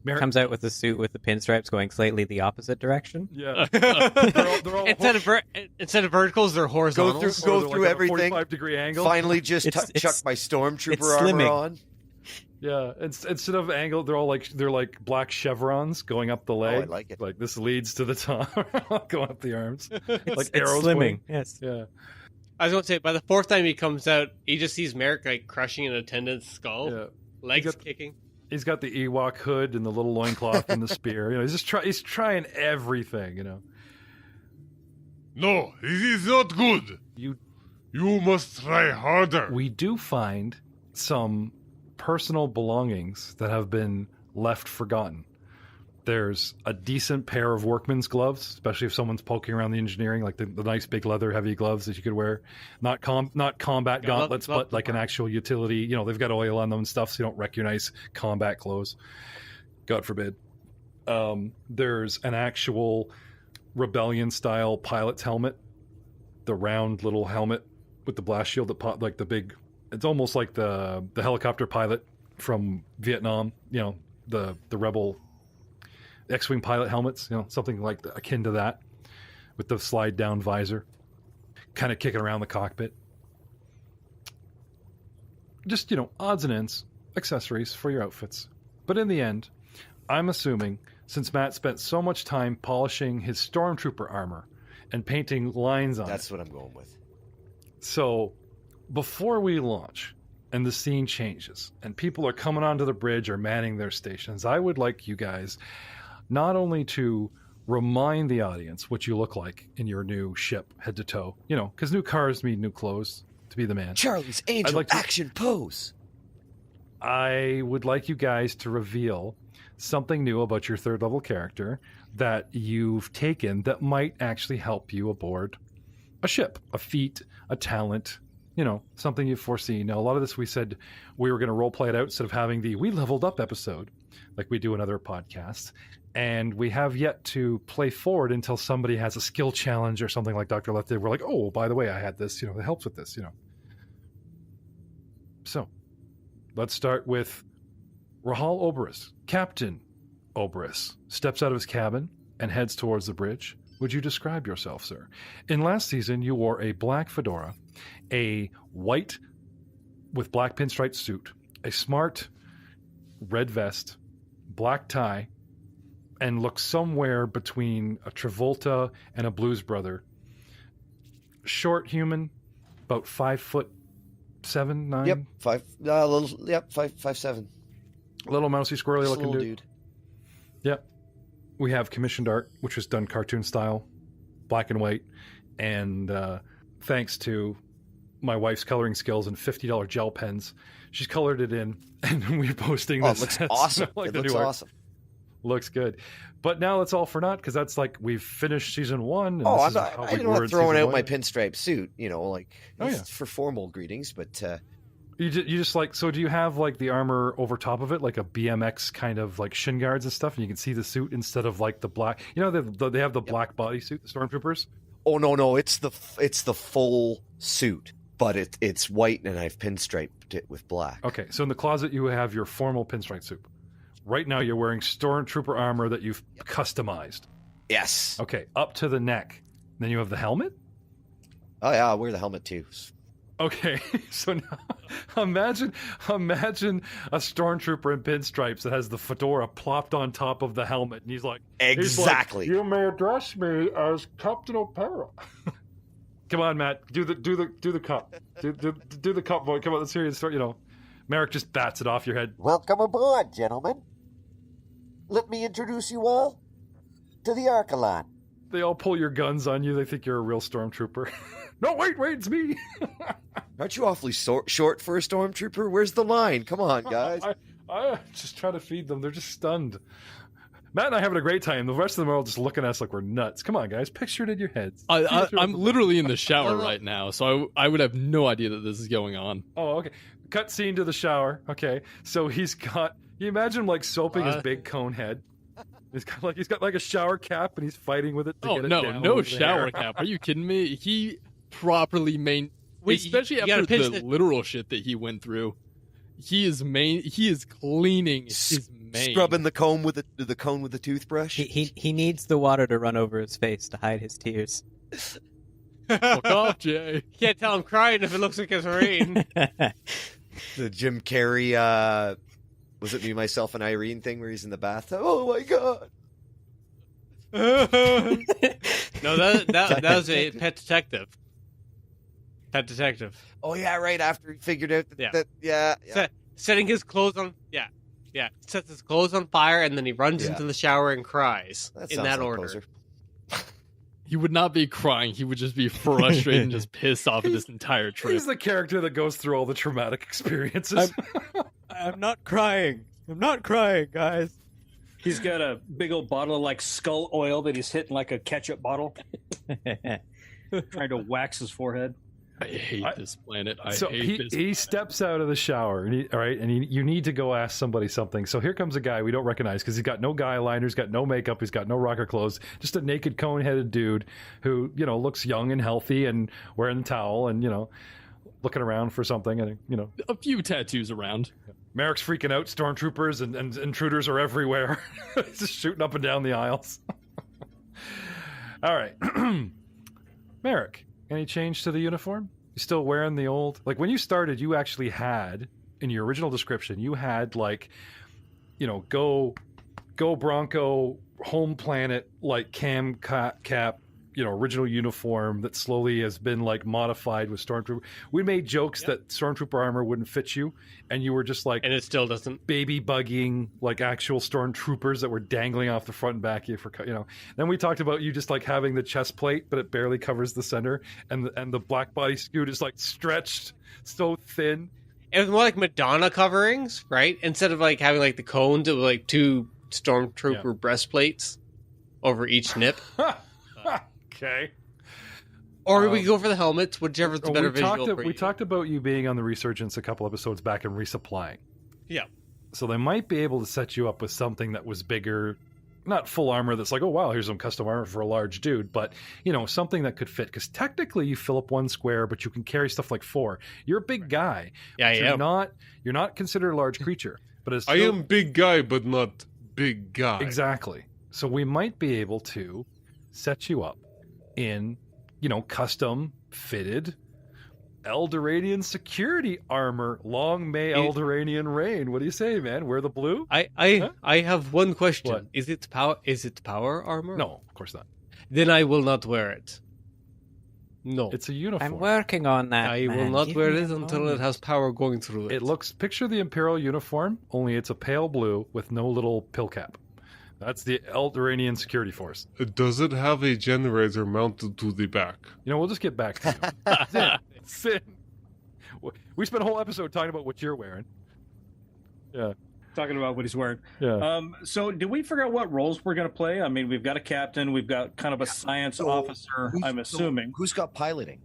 S2: Merrick
S8: Comes out with the suit with the pinstripes going slightly the opposite direction.
S2: Yeah. they're all
S6: Instead of verticals, they're horizontals.
S1: Go through
S2: like
S1: everything.
S2: 45-degree angle.
S1: Finally, just
S8: It's
S1: chuck my stormtrooper
S8: it's
S1: armor
S8: slimming.
S1: on.
S2: Yeah, instead of angle, they're like black chevrons going up the leg.
S1: I like it.
S2: Like this leads to the top, going up the arms, like
S8: It's
S2: arrows.
S8: slimming.
S2: pointing.
S8: Yes.
S2: Yeah.
S6: I was going to say, by the fourth time he comes out, he just sees Merrick like crushing an attendant's skull,
S2: Yeah.
S6: legs kicking.
S2: He's got the Ewok hood and the little loincloth and the spear. He's trying everything.
S9: No, it is not good. You must try harder.
S2: We do find some personal belongings that have been left forgotten. There's a decent pair of workman's gloves, especially if someone's poking around the engineering, like the nice big leather heavy gloves that you could wear. Not combat gauntlets, but like an actual utility. They've got oil on them and stuff, so you don't wreck your nice combat clothes. God forbid. There's an actual rebellion-style pilot's helmet, the round little helmet with the blast shield that like the big. It's almost like the helicopter pilot from Vietnam. The rebel X-wing pilot helmets, something like akin to that, with the slide down visor, kind of kicking around the cockpit. Just odds and ends, accessories for your outfits. But in the end, I'm assuming since Matt spent so much time polishing his stormtrooper armor and painting lines on
S1: That's
S2: it.
S1: what I'm going with.
S2: So before we launch and the scene changes and people are coming onto the bridge or manning their stations, I would like you guys not only to remind the audience what you look like in your new ship head to toe, because new cars need new clothes to be the man.
S1: Charlie's Angel action pose.
S2: I would like you guys to reveal something new about your third level character that you've taken that might actually help you aboard a ship, a feat, a talent, something you've foreseen. Now, a lot of this we said we were going to role play it out instead of having the We Leveled Up episode like we do in other podcasts. And we have yet to play forward until somebody has a skill challenge or something like Dr. Left did. We're like, oh, by the way, I had this, that helps with this, So let's start with Rahal Oberus. Captain Oberus steps out of his cabin and heads towards the bridge. Would you describe yourself, sir? In last season, you wore a black fedora, a white with black pinstripe suit, a smart red vest, black tie, and look somewhere between a Travolta and a Blues Brother. Short human, about 5'7", 9.
S1: Yep, 5'7".
S2: Little mousy squirrely
S1: Just a
S2: looking
S1: little
S2: dude. Yep. We have commissioned art, which was done cartoon style, black and white, and thanks to my wife's coloring skills and $50 gel pens, she's colored it in, and we're posting this.
S1: It looks awesome.
S2: Like
S1: It looks awesome.
S2: Looks good. But now it's all for naught, because that's like we've finished season 1. And
S1: I
S2: this is
S1: didn't want to throw out my pinstripe suit, for formal greetings, but
S2: You just like, so do you have like the armor over top of it, like a BMX kind of like shin guards and stuff, and you can see the suit instead of like the black, they have the black bodysuit, the stormtroopers?
S1: Oh, no, it's the full suit, but it's white and I've pinstriped it with black.
S2: Okay, so in the closet you have your formal pinstripe suit. Right now you're wearing stormtrooper armor that you've customized.
S1: Yes.
S2: Okay, up to the neck. Then you have the helmet?
S1: Oh yeah, I'll wear the helmet too.
S2: Okay, so now imagine a stormtrooper in pinstripes that has the fedora plopped on top of the helmet, and he's like,
S1: exactly.
S2: You may address me as Captain O'Para. Come on, Matt, do the cup, do the cup boy. Come on, let's hear you start. Merrick just bats it off your head.
S10: Welcome aboard, gentlemen. Let me introduce you all to the Archelon.
S2: They all pull your guns on you. They think you're a real stormtrooper. No, wait, it's me.
S1: Aren't you awfully short for a stormtrooper? Where's the line? Come on, guys.
S2: I just try to feed them. They're just stunned. Matt and I are having a great time. The rest of them are all just looking at us like we're nuts. Come on, guys. Picture it in your heads.
S4: I'm literally in the shower right now, so I would have no idea that this is going on.
S2: Oh, okay. Cut scene to the shower. Okay. So he's got, you imagine him like soaping his big cone head. He's got like a shower cap and he's fighting with it to get it down.
S4: No shower cap. Are you kidding me? He properly especially after the literal shit that he went through. He is cleaning his mane.
S1: Scrubbing the cone with the toothbrush.
S8: He needs the water to run over his face to hide his tears.
S4: Fuck off, Jay.
S6: You can't tell I'm crying if it looks like it's rain.
S1: The Jim Carrey, was it Me, Myself, and Irene thing where he's in the bathtub? Oh my god.
S6: No, that was a Pet Detective. Pet Detective.
S1: Oh yeah, right after he figured out that
S6: setting his clothes on sets his clothes on fire and then he runs into the shower and cries in that order.
S4: He would not be crying. He would just be frustrated and just pissed off at this entire trip.
S2: He's the character that goes through all the traumatic experiences.
S8: I'm not crying. I'm not crying, guys.
S7: He's got a big old bottle of like skull oil that he's hitting like a ketchup bottle. Trying to wax his forehead.
S4: I hate this planet.
S2: He steps out of the shower, and you need to go ask somebody something. So here comes a guy we don't recognize because he's got no guy liner, he's got no makeup, he's got no rocker clothes, just a naked cone-headed dude who looks young and healthy and wearing a towel and looking around for something and
S4: a few tattoos around.
S2: Merrick's freaking out. Stormtroopers and intruders are everywhere. He's just shooting up and down the aisles. All right, Merrick. Any change to the uniform? You still wearing the old... Like, when you started, you actually had, in your original description, you had, like, go Bronco, home planet, like, cam cap, original uniform that slowly has been, like, modified with Stormtrooper. We made jokes that Stormtrooper armor wouldn't fit you, and you were just, like...
S6: And it still doesn't.
S2: Baby buggying, like, actual Stormtroopers that were dangling off the front and back of you for, Then we talked about you just, like, having the chest plate, but it barely covers the center, and the black body suit is, like, stretched so thin.
S6: It was more like Madonna coverings, right? Instead of, like, having, like, the cones, it was, like, two Stormtrooper breastplates over each nip.
S2: Okay.
S6: Or we go for the helmets, whichever's the better visual for you.
S2: We talked about you being on the Resurgence a couple episodes back and resupplying.
S6: Yeah.
S2: So they might be able to set you up with something that was bigger, not full armor that's like, oh, wow, here's some custom armor for a large dude, but, something that could fit. Because technically you fill up one square, but you can carry stuff like 4. You're a big guy.
S6: Yeah,
S2: You're not considered a large creature. But
S9: I am big guy, but not big guy.
S2: Exactly. So we might be able to set you up in, custom fitted Eldoranian security armor. Long may Eldoranian reign. What do you say, man? Wear the blue?
S6: I have one question.
S2: What?
S6: Is it power armor?
S2: No, of course not.
S6: Then I will not wear it. No.
S2: It's a uniform.
S8: I'm working on that.
S6: I will not wear it until it has power going through it.
S2: Picture the Imperial uniform, only it's a pale blue with no little pill cap. That's the Eldoranian security force.
S9: Does it have a generator mounted to the back?
S2: We'll just get back to you. Sin. We spent a whole episode talking about what you're wearing. Yeah.
S7: Talking about what he's wearing.
S2: Yeah.
S7: So did we figure out what roles we're going to play? I mean, we've got a captain. We've got kind of a science officer, I'm assuming.
S1: Who's got piloting?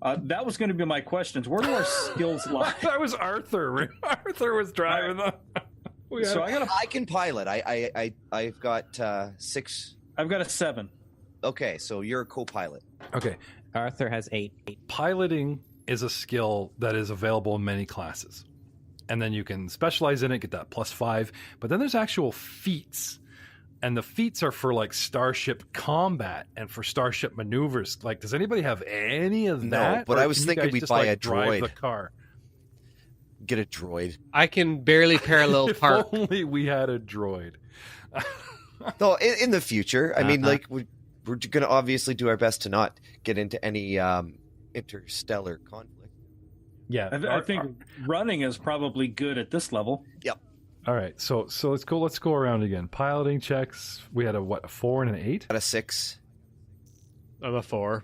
S7: That was going to be my questions. Where do our skills lie?
S2: That was Arthur. Arthur was driving them.
S7: So
S1: I can pilot. I've got 6.
S7: I've got a 7.
S1: Okay, so you're a co-pilot.
S2: Okay.
S8: Arthur has 8.
S2: Piloting is a skill that is available in many classes. And then you can specialize in it, get that +5. But then there's actual feats. And the feats are for like Starship combat and for Starship maneuvers. Like, does anybody have any of that?
S1: No, but
S2: or
S1: I was thinking we'd buy a
S2: drive
S1: droid.
S2: the car?
S1: Get a droid.
S6: I can barely parallel
S2: If
S6: park.
S2: only we had a droid.
S1: No, in the future. I mean, like, we're going to obviously do our best to not get into any interstellar conflict.
S2: Yeah.
S7: I think running is probably good at this level.
S1: Yep.
S2: All right, so let's go around again. Piloting checks. We had a 4 and an 8.
S1: Got a 6.
S6: I'm a 4.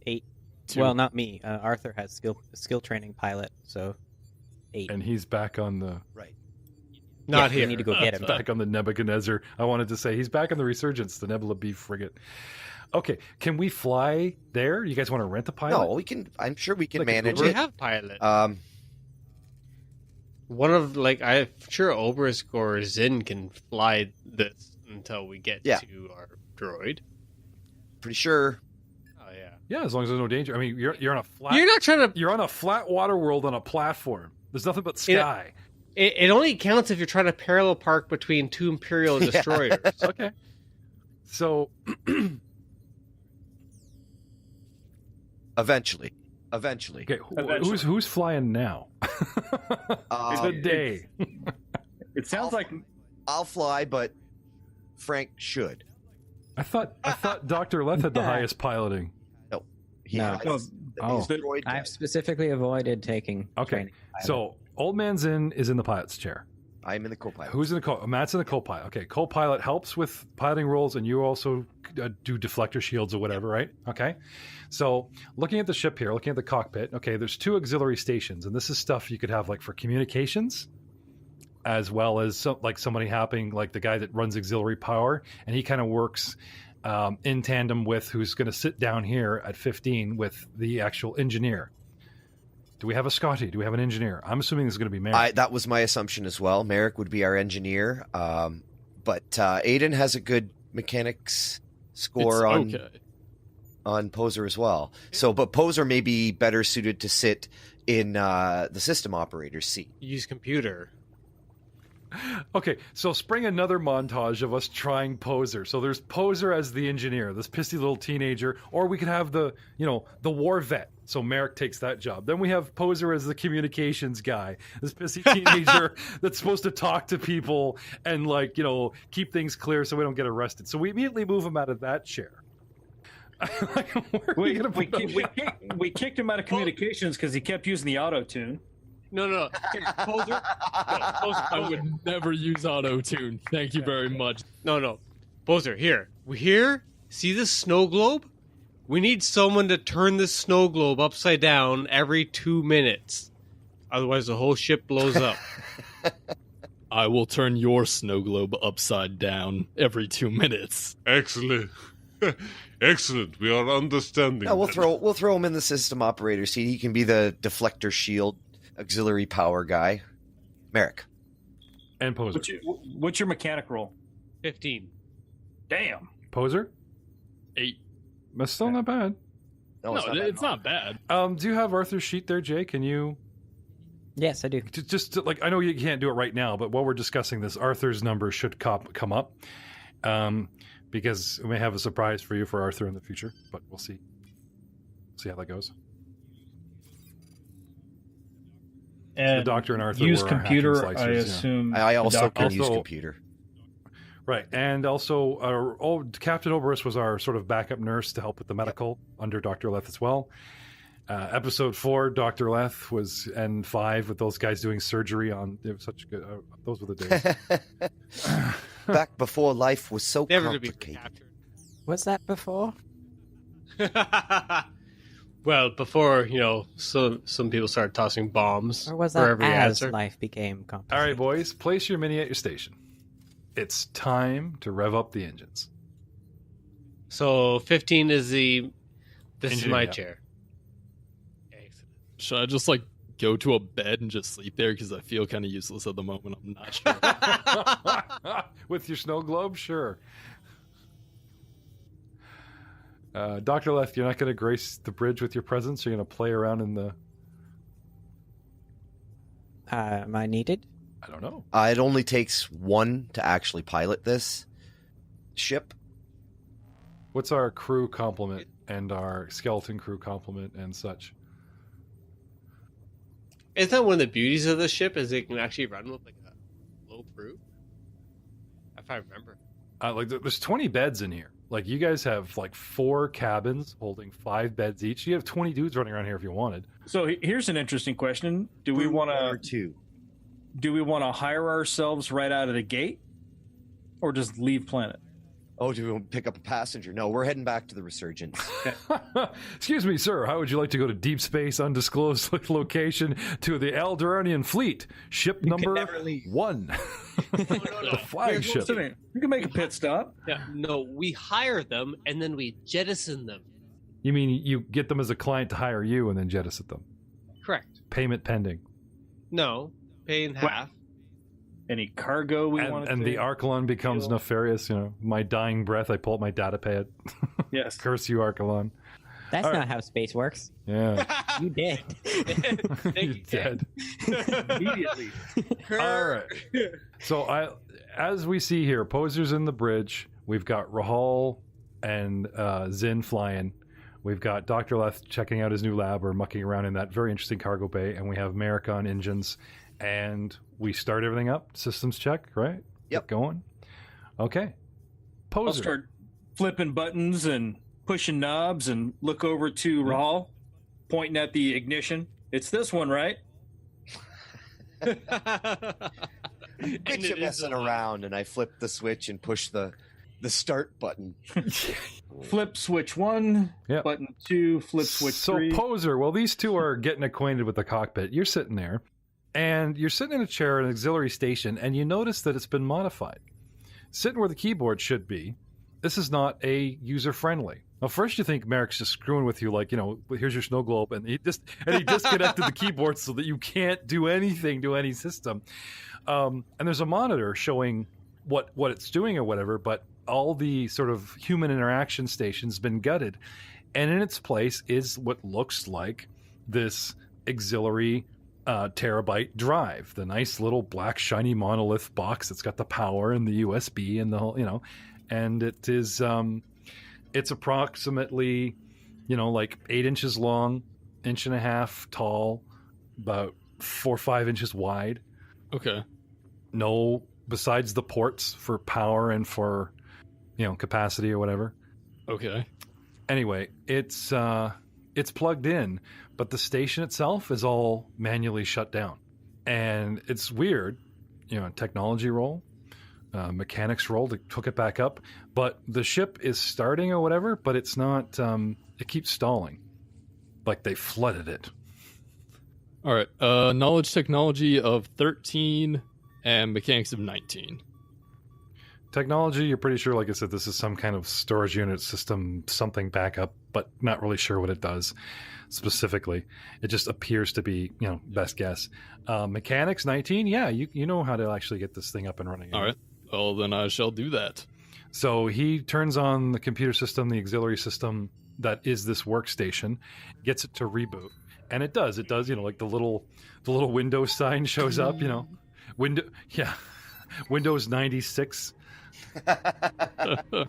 S8: 8.
S2: 2.
S8: Well, not me. Arthur has skill training pilot, so 8.
S2: And he's back on the
S1: right.
S6: Not
S8: here.
S6: here.
S8: We need to go get him.
S2: Back on the Nebuchadnezzar. I wanted to say he's back on the Resurgence, the Nebula B frigate. Okay, can we fly there? You guys want to rent a pilot?
S1: No, we can. I'm sure we can
S2: Like
S1: manage
S6: We
S1: it.
S6: have pilot.
S1: Um,
S6: I'm sure Obersk or Zin can fly this until we get to our droid.
S1: pretty sure.
S6: Oh yeah.
S2: Yeah, as long as there's no danger. I mean, you're on a flat.
S6: You're not trying to.
S2: You're on a flat water world on a platform. There's nothing but sky.
S6: It only counts if you're trying to parallel park between 2 Imperial destroyers.
S2: Okay. So
S1: Eventually.
S2: okay, who's flying now? Today.
S7: It sounds like
S1: I'll fly, but Frank should.
S2: I thought Dr. Leth had the highest piloting.
S1: No.
S8: No.
S1: He's the droid guy.
S8: I've specifically avoided taking training pilot.
S2: So Old Man Zin is in the pilot's chair.
S1: I'm in the co-pilot.
S2: Who's in the Matt's in the co-pilot. Okay, co-pilot helps with piloting roles, and you also do deflector shields or whatever, right? Okay. So looking at the ship here, looking at the cockpit, okay, there's 2 auxiliary stations, and this is stuff you could have like for communications, as well as somebody happening, like the guy that runs auxiliary power, and he kind of works in tandem with who's going to sit down here at 15 with the actual engineer. Do we have a Scotty? Do we have an engineer? I'm assuming this is going to be Merrick.
S1: That was my assumption as well. Merrick would be our engineer. But Aiden has a good mechanics score on Poser as well. So, but Poser may be better suited to sit in the system operator's seat.
S6: Use computer.
S2: Okay, so spring another montage of us trying Poser. So there's Poser as the engineer, this pissy little teenager, or we could have the war vet. So Merrick takes that job. Then we have Poser as the communications guy, this pissy teenager that's supposed to talk to people and keep things clear so we don't get arrested. So we immediately move him out of that chair.
S7: We kicked him out of communications because he kept using the auto tune.
S6: No. Poser.
S4: I would never use auto-tune. Thank you very much.
S6: No. Poser, here. See this snow globe? We need someone to turn this snow globe upside down every 2 minutes. Otherwise, the whole ship blows up.
S4: I will turn your snow globe upside down every 2 minutes.
S9: Excellent. Excellent. We are understanding.
S1: Yeah, we'll throw him in the system operator seat. He can be the deflector shield auxiliary power guy. Merrick.
S2: And Poser.
S7: What's your mechanic roll?
S6: 15.
S7: Damn.
S2: Poser?
S4: 8.
S2: That's still not bad.
S4: No, it's not bad.
S2: Do you have Arthur's sheet there, Jay? Can you...
S8: Yes, I do.
S2: I know you can't do it right now, but while we're discussing this, Arthur's number should come up. Because we may have a surprise for you for Arthur in the future, but we'll see. See how that goes.
S7: And
S2: the Doctor and Arthur
S7: use
S2: were
S7: computer,
S2: hacking slicers,
S7: I assume.
S1: Yeah. I also can use computer.
S2: Right, and also Captain Oberus was our sort of backup nurse to help with the medical under Dr. Leth as well. Episode 4, Dr. Leth was, and 5 with those guys doing surgery on. It was such good. Those were the days.
S1: Back before life was so complicated.
S8: Was that before?
S6: Well, before some people started tossing bombs.
S8: Or was
S6: for
S8: that
S6: every
S8: as
S6: answer.
S8: life became complicated?
S2: All right, boys, place your mini at your station. It's time to rev up the engines.
S6: So 15 is this is my chair.
S4: Should I just, like, go to a bed and just sleep there? Because I feel kind of useless at the moment. I'm not sure.
S2: With your snow globe? Sure. Dr. Leth, you're not going to grace the bridge with your presence? You're going to play around in the...
S8: Am I needed?
S2: I don't know.
S1: It only takes one to actually pilot this ship.
S2: What's our crew complement and our skeleton crew complement and such?
S6: Isn't that one of the beauties of the ship? Is it can actually run with like a low crew? If I remember.
S2: Like there's 20 beds in here. Like you guys have like 4 cabins holding 5 beds each. You have 20 dudes running around here if you wanted.
S7: So here's an interesting question: Do we want to hire ourselves right out of the gate, or just leave planet?
S1: Oh, do we want to pick up a passenger? No, we're heading back to the Resurgence.
S2: Excuse me, sir. How would you like to go to deep space, undisclosed location to the Alderaanian fleet? Ship number 1. The flagship.
S7: You can make a pit stop.
S6: Yeah. No, we hire them and then we jettison them.
S2: You mean you get them as a client to hire you and then jettison them?
S6: Correct.
S2: Payment pending.
S6: No, pay in half.
S7: Any cargo we want to
S2: and the Archelon becomes nefarious. You know, my dying breath, I pull up my data pad.
S7: Yes.
S2: Curse you, Archelon.
S8: That's not how space works.
S2: Yeah.
S8: You dead.
S2: You dead.
S7: Immediately.
S2: All right. So as we see here, Poser's in the bridge. We've got Rahal and Zin flying. We've got Dr. Leth checking out his new lab or mucking around in that very interesting cargo bay. And we have Merrick on engines. And we start everything up. Systems check, right?
S1: Yep.
S2: Get going. Okay. Poser.
S7: I'll start flipping buttons and pushing knobs and look over to Rahal, pointing at the ignition. It's this one, right?
S1: Get you messing around, and I flip the switch and push the start button.
S7: Flip switch 1,
S2: Yep.
S7: button 2, flip switch 3.
S2: So Poser, well, these two are getting acquainted with the cockpit. You're sitting there. And you're sitting in a chair in an auxiliary station, and you notice that it's been modified. Sitting where the keyboard should be, this is not a user-friendly. Now, first you think Merrick's just screwing with you, like, you know, here's your snow globe, and he disconnected the keyboard so that you can't do anything to any system. And there's a monitor showing what it's doing or whatever, but all the sort of human interaction station's been gutted. And in its place is what looks like this auxiliary terabyte drive, the nice little black shiny monolith box that's got the power and the USB and the whole, you know, and it is it's approximately, you know, like 8 inches long, 1.5 inches tall, about 4 or 5 inches wide.
S4: Okay.
S2: No, besides the ports for power and for, you know, capacity or whatever.
S4: Okay.
S2: Anyway, it's plugged in, but the station itself is all manually shut down. And it's weird, you know, technology roll, mechanics roll to hook it back up. But the ship is starting or whatever, but it's not, it keeps stalling. Like they flooded it.
S4: All right. Knowledge technology of 13 and mechanics of 19.
S2: Technology, you're pretty sure, like I said, this is some kind of storage unit system, something backup, but not really sure what it does specifically. It just appears to be, you know, best guess. Mechanics 19, yeah, you know how to actually get this thing up and running.
S4: All right. Well, then I shall do that.
S2: So he turns on the computer system, the auxiliary system that is this workstation, gets it to reboot, and it does. It does, you know, like the little Windows sign shows up, you know, Windows 96.
S6: Oh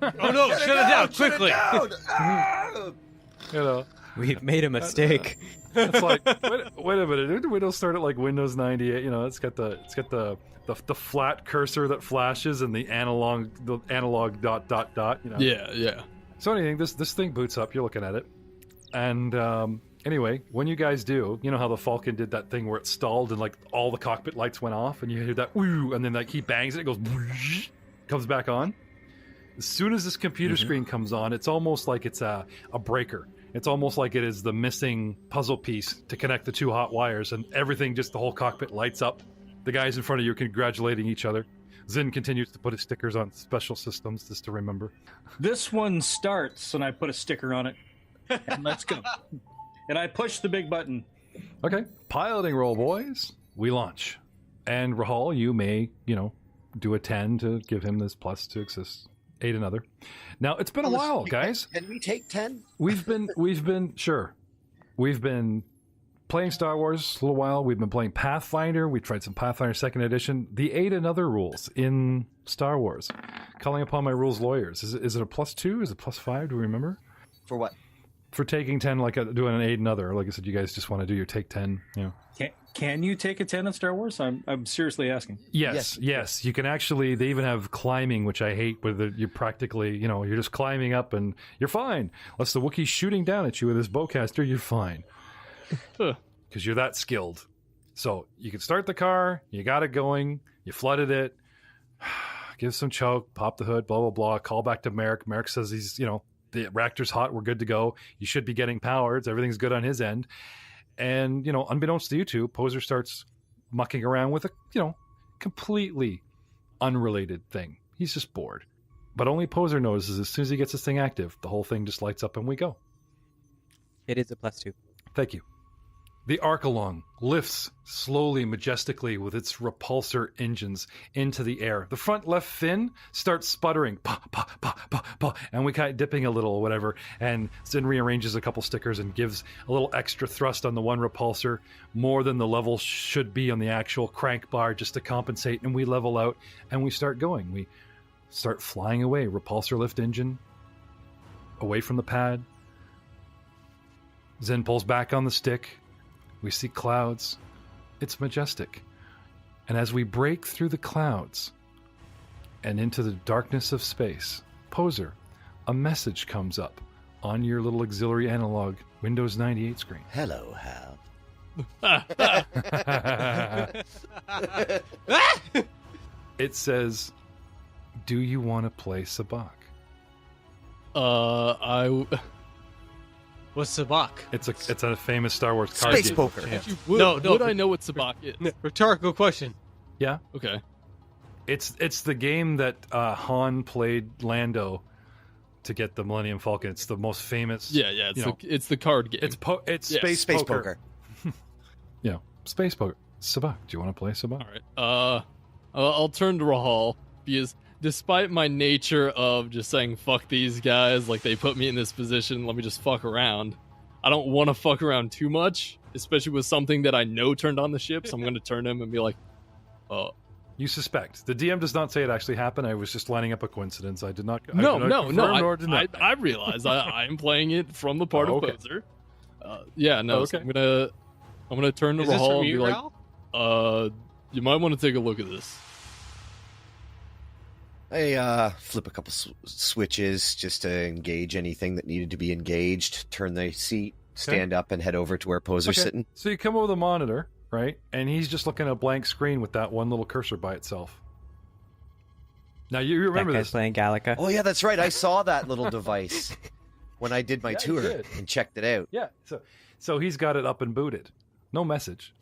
S6: no! Shut it down quickly!
S2: You know,
S8: we've made a mistake.
S2: It's like wait a minute. Did Windows start at like Windows 98? You know, it's got the flat cursor that flashes and the analog dot. You know.
S4: Yeah.
S2: So anyway, this thing boots up. You're looking at it, and anyway, when you guys do, you know how the Falcon did that thing where it stalled and like all the cockpit lights went off, and you hear that woo, and then like he bangs it, it goes. Comes back on. As soon as this computer screen comes on, it's almost like it's a breaker. It's almost like it is the missing puzzle piece to connect the two hot wires, and everything, just the whole cockpit lights up. The guys in front of you are congratulating each other. Zin continues to put his stickers on special systems just to remember.
S7: This one starts, and I put a sticker on it. And let's go. And I push the big button.
S2: Okay. Piloting roll, boys. We launch. And Rahal, you may, do a 10 to give him this plus to assist Aid another. Now, it's been a while, guys.
S1: Can we take 10?
S2: We've been playing Star Wars a little while. We've been playing Pathfinder. We tried some Pathfinder 2nd Edition. The Aid another rules in Star Wars. Calling upon my rules lawyers. Is it a +2? Is it +5? Do we remember?
S1: For what?
S2: For taking 10, like doing an Aid another. Like I said, you guys just want to do your take 10.
S7: Can you take a 10 in Star Wars? I'm seriously asking.
S2: Yes. You can actually. They even have climbing, which I hate. Where you're practically, you're just climbing up and you're fine. Unless the Wookiee's shooting down at you with his bowcaster, you're fine. Because you're that skilled. So you can start the car. You got it going. You flooded it. Give some choke. Pop the hood. Blah blah blah. Call back to Merrick. Merrick says he's the reactor's hot. We're good to go. You should be getting powered. Everything's good on his end. And, unbeknownst to you two, Poser starts mucking around with a, completely unrelated thing. He's just bored. But only Poser notices as soon as he gets this thing active, the whole thing just lights up and we go.
S8: It is a +2.
S2: Thank you. The Arcalong lifts slowly, majestically with its repulsor engines into the air. The front left fin starts sputtering, pa, pa, pa, pa, pa, and we kind of dipping a little or whatever. And Zin rearranges a couple stickers and gives a little extra thrust on the one repulsor, more than the level should be on the actual crank bar just to compensate. And we level out and we start going. We start flying away. Repulsor lift engine away from the pad. Zin pulls back on the stick. We see clouds. It's majestic. And as we break through the clouds and into the darkness of space, Poser, a message comes up on your little auxiliary analog Windows 98 screen.
S1: Hello, Hal.
S2: It says, "Do you want to play Sabacc?"
S6: What's Sabacc?
S2: It's a famous Star Wars card
S1: Space
S2: game.
S1: poker.
S6: Would
S4: I know what Sabacc is?
S6: Rhetorical question.
S2: Yeah.
S4: Okay.
S2: It's the game that Han played Lando to get the Millennium Falcon. It's the most famous.
S4: Yeah. It's the card game.
S2: It's space poker. Yeah, space poker. Sabacc. Do you want to play Sabacc?
S4: All right. I'll turn to Rahal because despite my nature of just saying fuck these guys, like they put me in this position, let me just fuck around. I don't want to fuck around too much, especially with something that I know turned on the ship. So I'm going to turn him and be like,
S2: You suspect. The DM does not say it actually happened. I was just lining up a coincidence. I did not.
S4: No.
S2: I
S4: realize I am playing it from the part of Poser.
S2: Okay.
S4: So I'm gonna turn to Rahal and be like, you might want to take a look at this.
S1: I flip a couple switches just to engage anything that needed to be engaged. Turn the seat, stand up, and head over to where Poser's sitting.
S2: So you come over the monitor, right? And he's just looking at a blank screen with that one little cursor by itself. Now you remember
S8: that guy's
S2: this?
S8: Playing Gallica.
S1: Oh yeah, that's right. I saw that little device when I did my tour and checked it out.
S2: Yeah. So he's got it up and booted. No message.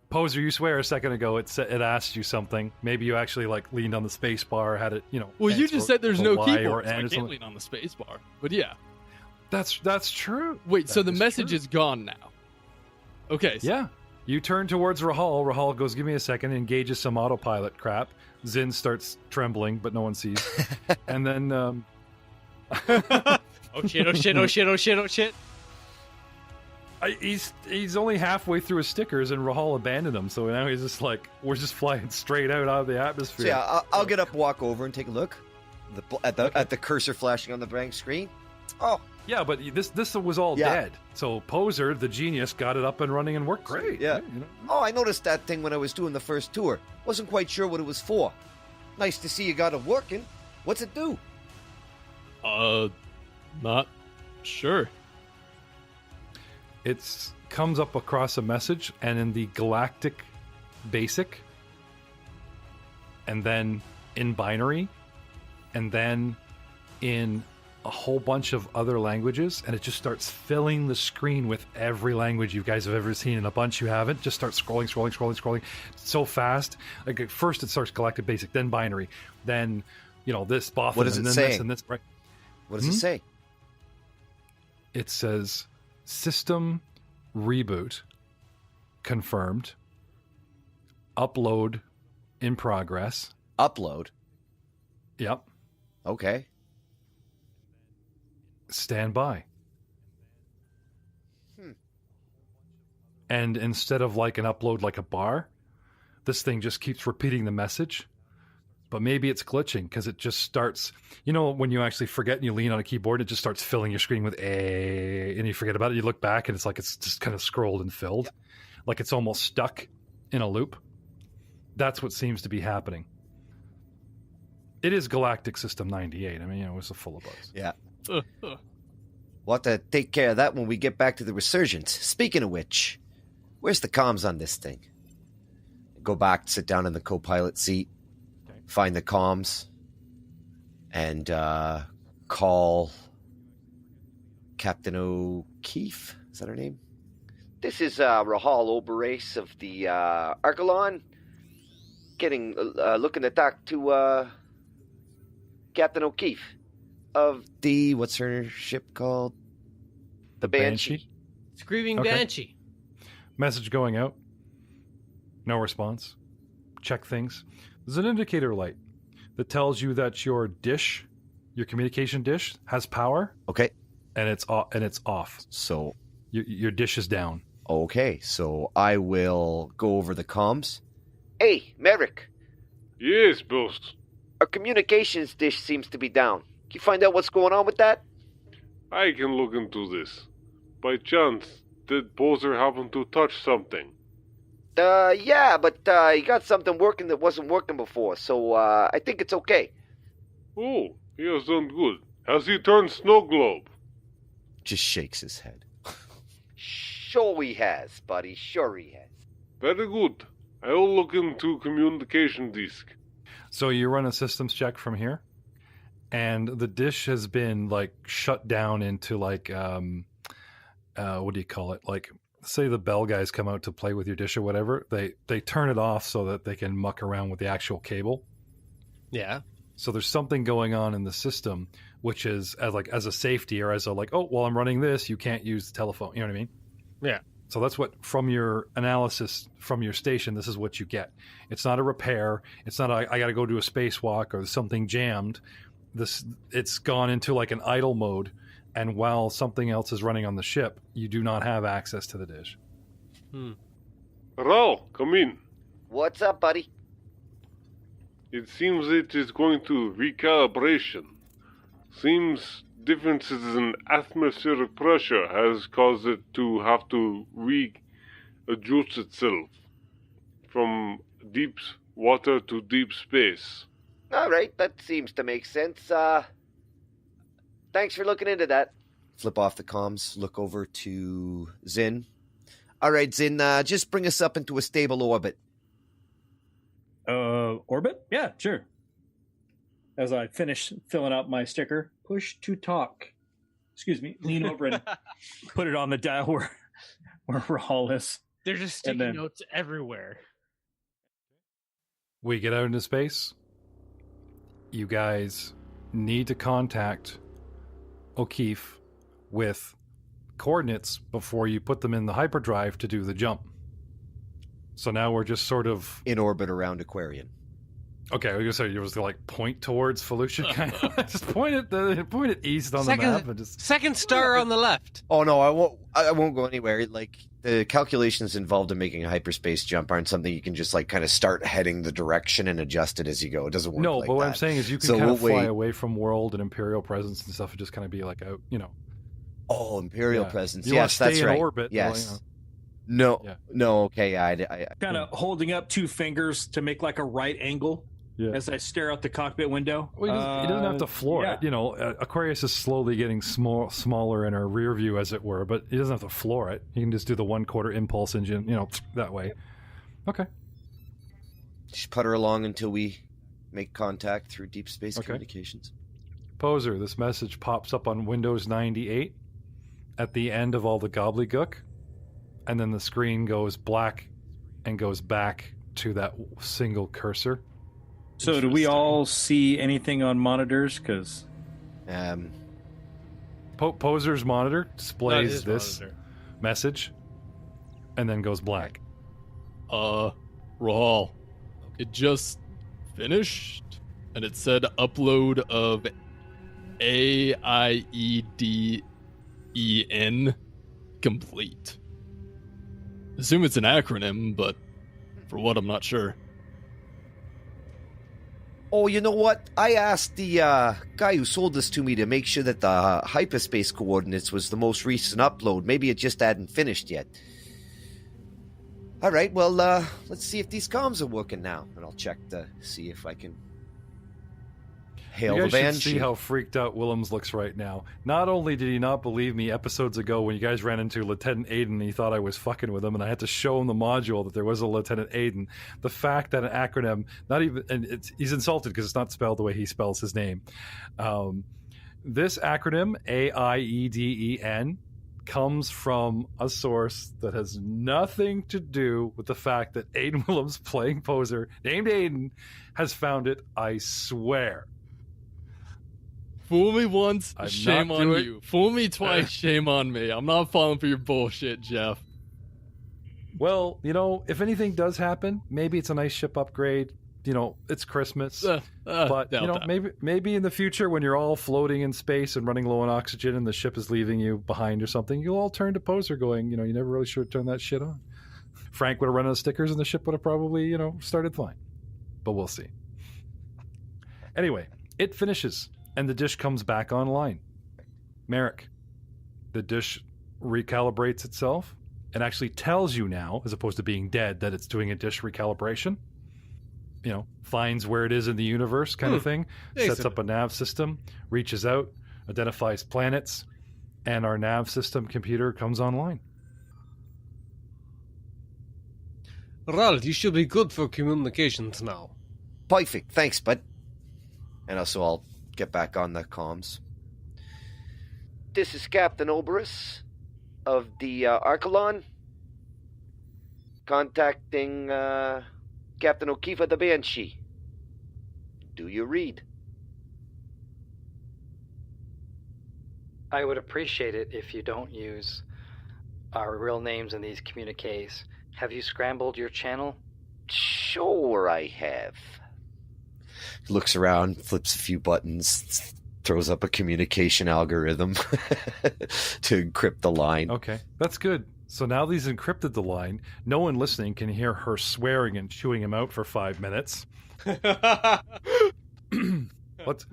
S2: Poser, you swear a second ago it asked you something. Maybe you actually leaned on the space bar, had it,
S4: Well, you just said there's no keyboard, so I
S2: or
S4: can't lean on the space bar. But yeah,
S2: that's true.
S4: Wait, so the message is gone now? Okay. So.
S2: Yeah. You turn towards Rahal. Rahal goes, "Give me a second." Engages some autopilot crap. Zin starts trembling, but no one sees. And then,
S6: oh shit!
S2: He's only halfway through his stickers, and Rahal abandoned him. So now he's just we're just flying straight out of the atmosphere.
S1: So yeah, I'll get up, walk over, and take a look at the cursor flashing on the blank screen. Oh,
S2: yeah, but this was all dead. So Poser, the genius, got it up and running and worked great.
S1: Yeah. Oh, I noticed that thing when I was doing the first tour. Wasn't quite sure what it was for. Nice to see you got it working. What's it do?
S4: Not sure.
S2: It comes up across a message, and in the galactic basic, and then in binary, and then in a whole bunch of other languages, and it just starts filling the screen with every language you guys have ever seen, and a bunch you haven't. Just starts scrolling so fast. Like at first it starts galactic basic, then binary, then this Bothan,
S1: what does it
S2: and then
S1: say?
S2: this and this. Right?
S1: What does it say?
S2: It says, System reboot confirmed. Upload in progress.
S1: Upload?
S2: Yep.
S1: Okay.
S2: Stand by. And instead of like an upload like a bar, this thing just keeps repeating the message. But maybe it's glitching because it just starts, you know, when you actually forget and you lean on a keyboard, it just starts filling your screen with A, and you forget about it. You look back and it's like it's just kind of scrolled and filled. Like it's almost stuck in a loop. That's what seems to be happening. It is Galactic System 98. I mean, you know, it's full of bugs.
S1: Yeah. We'll have to take care of that when we get back to the Resurgence. Speaking of which, where's the comms on this thing? Go back, sit down in the co-pilot seat, find the comms, and call Captain O'Keefe. Is that her name? This is Rahal Oberace of the Archelon. Looking to talk to Captain O'Keefe of the, what's her ship called?
S2: The Banshee?
S6: Screaming Banshee.
S2: Message going out. No response. Check things. There's an indicator light that tells you that your dish, your communication dish, has power.
S1: Okay.
S2: And it's off.
S1: So
S2: your dish is down.
S1: Okay, so I will go over the comms. Hey, Merrick.
S9: Yes, boss.
S1: Our communications dish seems to be down. Can you find out what's going on with that?
S9: I can look into this. By chance, did Poser happen to touch something?
S1: Yeah, but he got something working that wasn't working before, so I think it's okay.
S9: Oh, he has done good. Has he turned snow globe?
S1: Just shakes his head. Sure he has, buddy. Sure he has.
S9: Very good. I'll look into communication disk.
S2: So you run a systems check from here, and the dish has been like shut down into like what do you call it? Like, say the bell guys come out to play with your dish or whatever, they turn it off so that they can muck around with the actual cable.
S6: Yeah.
S2: So there's something going on in the system, which is as a safety or as a like, oh, while I'm running this, you can't use the telephone. You know what I mean?
S6: Yeah.
S2: So that's what, from your analysis from your station, this is what you get. It's not a repair. It's not I got to go do a spacewalk or something jammed. It's gone into like an idle mode, and while something else is running on the ship, you do not have access to the dish.
S9: Raul, come in.
S1: What's up, buddy?
S9: It seems it is going to recalibration. Seems differences in atmospheric pressure has caused it to have to readjust itself from deep water to deep space.
S1: All right, that seems to make sense. Thanks for looking into that. Flip off the comms, look over to Zin. All right, Zin, just bring us up into a stable orbit.
S7: Orbit? Yeah, sure. As I finish filling out my sticker, push to talk. Excuse me, lean over and put it on the dial where Rahal is.
S6: There's just sticky notes everywhere.
S2: We get out into space. You guys need to contact O'Keefe with coordinates before you put them in the hyperdrive to do the jump. So now we're just sort of
S1: in orbit around Aquarian.
S2: Okay, I was gonna say you was gonna like point towards Felucia, kind of just point it east on the map and just
S6: second star on the left.
S1: Oh no, I won't go anywhere. Like the calculations involved in making a hyperspace jump aren't something you can just like kind of start heading the direction and adjust it as you go. It doesn't work.
S2: No,
S1: like
S2: but what
S1: that.
S2: I'm saying is you can kind of fly away from world and Imperial presence and stuff and just kind of be like out, you know.
S1: Oh, Imperial presence.
S2: You
S1: yes,
S2: stay
S1: that's
S2: in
S1: right.
S2: Orbit.
S1: Yes.
S2: Well, you know.
S1: No. Okay. I
S7: kind of holding up two fingers to make like a right angle.
S2: Yeah.
S7: As I stare out the cockpit window.
S2: Well, he doesn't have to floor it. You know, Aquarius is slowly getting smaller in our rear view, as it were, but he doesn't have to floor it. He can just do the 1/4 impulse engine, you know, that way. Okay.
S1: Just put her along until we make contact through deep space communications.
S2: Poser, this message pops up on Windows 98 at the end of all the gobbledygook, and then the screen goes black and goes back to that single cursor.
S7: So do we all see anything on monitors? Because
S2: Poser's monitor displays this
S6: monitor.
S2: message and then goes black.
S4: Rahal, it just finished, and it said upload of AIEDEN complete. Assume it's an acronym, but for what, I'm not sure.
S1: Oh, you know what? I asked the guy who sold this to me to make sure that the hyperspace coordinates was the most recent upload. Maybe it just hadn't finished yet. All right, well, let's see if these comms are working now, and I'll check to see if I can hail
S2: you
S1: the
S2: guys
S1: van.
S2: should see how freaked out Willems looks right now. Not only did he not believe me episodes ago when you guys ran into Lieutenant Aiden and he thought I was fucking with him, and I had to show him the module that there was a Lieutenant Aiden. The fact that an acronym, not even, and he's insulted because it's not spelled the way he spells his name. This acronym, AIEDEN, comes from a source that has nothing to do with the fact that Aiden Willems, playing Poser, named Aiden, has found it, I swear.
S4: Fool me once,
S2: I'm
S4: shame
S2: not
S4: on
S2: doing-
S4: you. Fool me twice, shame on me. I'm not falling for your bullshit, Jeff.
S2: Well, you know, if anything does happen, maybe it's a nice ship upgrade. You know, it's Christmas. But, you know, maybe in the future when you're all floating in space and running low on oxygen and the ship is leaving you behind or something, you'll all turn to Poser going, you know, you never really should have turned that shit on. Frank would have run out of stickers and the ship would have probably, you know, started flying. But we'll see. Anyway, it finishes and the dish comes back online. Merrick, the dish recalibrates itself and actually tells you now, as opposed to being dead, that it's doing a dish recalibration. You know, finds where it is in the universe kind of thing, sets up a nav system, reaches out, identifies planets, and our nav system computer comes online.
S6: Ralph, you should be good for communications now.
S1: Perfect, thanks, bud. And also, I'll get back on the comms. This is Captain Oberus of the Archelon, contacting Captain O'Keefe of the Banshee. Do you read?
S11: I would appreciate it if you don't use our real names in these communiques. Have you scrambled your channel?
S1: Sure I have. He looks around, flips a few buttons, throws up a communication algorithm to encrypt the line.
S2: Okay, that's good. So now that he's encrypted the line, no one listening can hear her swearing and chewing him out for 5 minutes.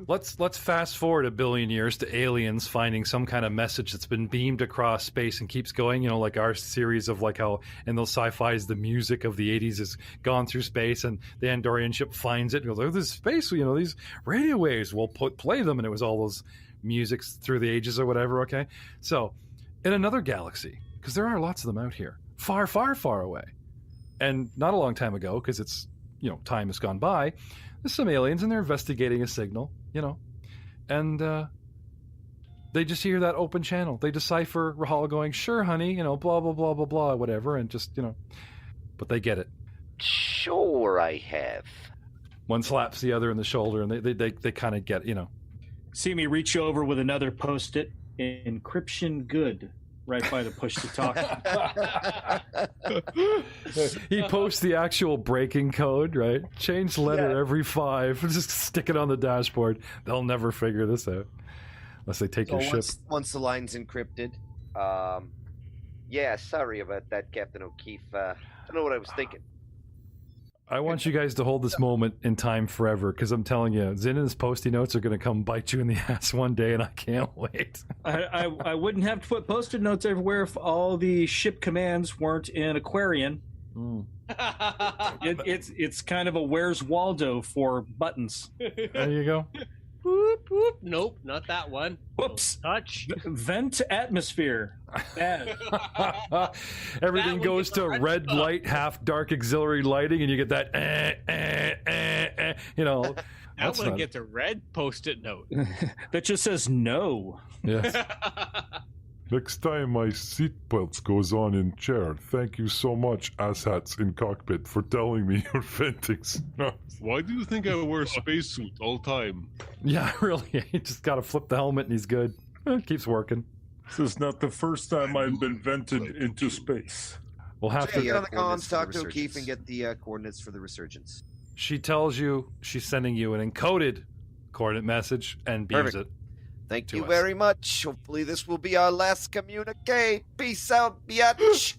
S2: Let's fast forward 1 billion years to aliens finding some kind of message that's been beamed across space and keeps going. You know, like our series of like how in those sci-fis the music of the 80s has gone through space and the Andorian ship finds it and goes, "Oh, this space, you know, these radio waves. We'll play them," and it was all those musics through the ages or whatever. Okay, so in another galaxy, because there are lots of them out here, far, far, far away, and not a long time ago, because it's, you know, time has gone by. There's some aliens and they're investigating a signal, you know, and they just hear that open channel. They decipher Rahal going, "Sure, honey," you know, blah, blah, blah, blah, blah, whatever, and just, you know, but they get it.
S1: Sure I have.
S2: One slaps the other in the shoulder and they kind of get, you know.
S7: See me reach over with another Post-it, encryption good, right by the push to talk.
S2: He posts the actual breaking code, right? Change letter every 5. Just stick it on the dashboard. They'll never figure this out unless they take your ship.
S1: Once the line's encrypted. Yeah, sorry about that, Captain O'Keefe. I don't know what I was thinking.
S2: I want you guys to hold this moment in time forever, because I'm telling you, Zin and his Posty notes are going to come bite you in the ass one day, and I can't wait.
S7: I wouldn't have to put Post-it notes everywhere if all the ship commands weren't in Aquarian. It's kind of a Where's Waldo for buttons.
S2: There you go.
S6: Whoop, whoop. Nope, not that one.
S7: Whoops.
S6: Touch.
S7: Vent atmosphere. Bad.
S2: Everything goes to red light, half dark auxiliary lighting, and you get that, you know.
S6: That one gets a red Post-it note.
S7: That just says no.
S2: Yes.
S12: Next time my seatbelt goes on in chair, thank you so much, asshats in cockpit, for telling me your venting.
S9: Why do you think I wear a spacesuit all the time?
S2: Yeah, really. He just got to flip the helmet and he's good. It keeps working.
S12: This is not the first time I've been vented into space.
S2: We'll have to
S1: get on the comms, talk to O'Keefe, and get the coordinates for the resurgence.
S2: She tells you she's sending you an encoded coordinate message and beams it.
S1: Thank you very much. Hopefully this will be our last communique. Peace out, biatch.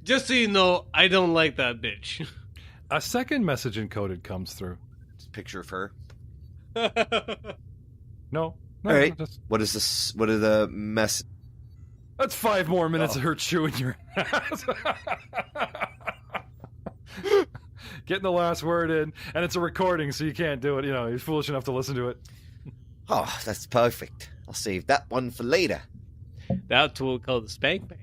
S6: Just so you know, I don't like that bitch.
S2: A second message encoded comes through.
S1: Just a picture of her.
S2: No.
S1: All right. What is this? What are the mess?
S2: That's 5 more minutes of her chewing your ass. Getting the last word in, and it's a recording, so you can't do it. You're foolish enough to listen to it.
S1: Oh, that's perfect. I'll save that one for later.
S6: That's what we'll call the spank bank.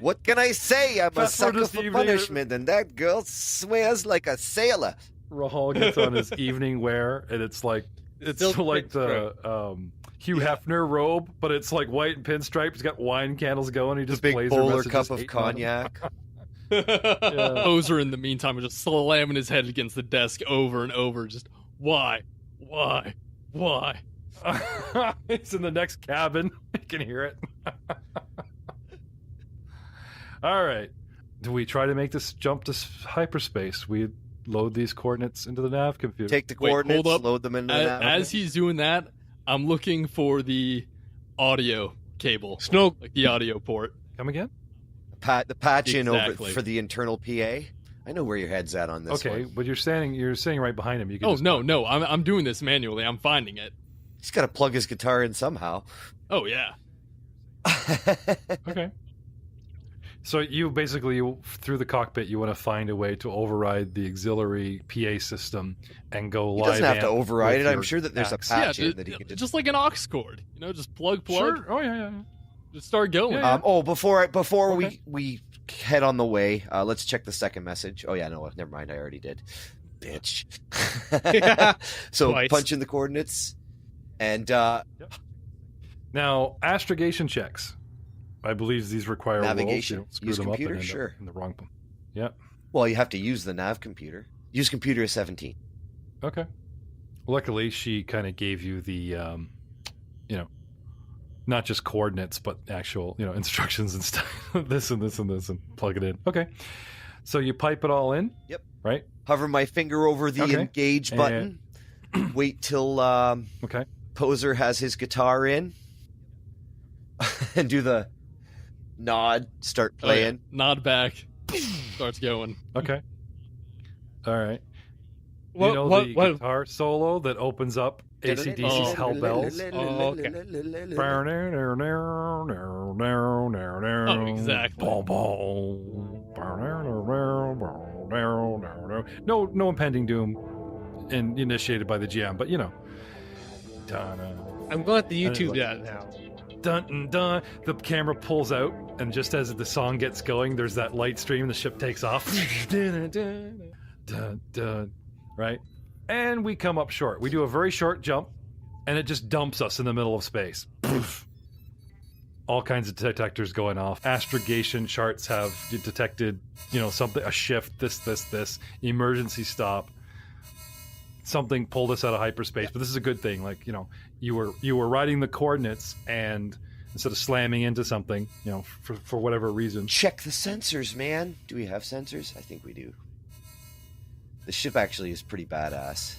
S1: What can I say? I'm a sucker for punishment, and that girl swears like a sailor.
S2: Rahal gets on his evening wear, and it's like the Hugh Hefner robe, but it's like white and pinstripes. He's got wine candles going. He just
S1: big
S2: plays
S1: bowler cup of cognac.
S4: Poser in the meantime is just slamming his head against the desk over and over. Just why?
S2: It's in the next cabin. You can hear it. All right. Do we try to make this jump to hyperspace? We load these coordinates into the nav computer.
S1: Take the coordinates, load them into the nav.
S4: As he's doing that, I'm looking for the audio cable. Like the audio port.
S2: Come again?
S1: The patch in over for the internal PA. I know where your head's at on this one.
S2: Okay, but you're standing right behind him. You can
S4: no. I'm doing this manually. I'm finding it.
S1: He's got to plug his guitar in somehow.
S4: Oh, yeah.
S2: Okay. So you through the cockpit, you want to find a way to override the auxiliary PA system and go live.
S1: He doesn't have to override it. I'm sure that there's a patch in that he can
S4: just like an aux cord. Just plug.
S2: Sure. Oh, yeah.
S4: Just start going.
S1: Yeah. Before we head on the way, let's check the second message. Oh, yeah, no, never mind. I already did. Bitch. So
S6: Twice.
S1: Punch in the coordinates. And
S2: now, astrogation checks. I believe these require
S1: navigation.
S2: Rolls.
S1: Use computer, sure.
S2: In the wrong one. Yeah.
S1: Well, you have to use the nav computer. Use computer is 17.
S2: Okay. Luckily, she kind of gave you the, not just coordinates, but actual, instructions and stuff. This and this and this, and plug it in. Okay. So you pipe it all in.
S1: Yep.
S2: Right.
S1: Hover my finger over the engage button. Wait till Poser has his guitar in, and do the nod. Start playing.
S4: Nod back. Starts going.
S2: Okay. All right. The guitar solo that opens up AC/DC's Hell Bells?
S4: Oh, okay. Oh, exactly.
S2: No impending doom initiated by the GM, but
S6: I'm going to YouTube that now.
S2: Dun dun. The camera pulls out, and just as the song gets going, there's that light stream. The ship takes off. Dun, dun, dun. Right, and we come up short. We do a very short jump, and it just dumps us in the middle of space. All kinds of detectors going off. Astrogation charts have detected, something, a shift. This emergency stop. Something pulled us out of hyperspace, but this is a good thing. Like, you were writing the coordinates, and instead of slamming into something, for whatever reason.
S1: Check the sensors, man. Do we have sensors? I think we do. The ship actually is pretty badass.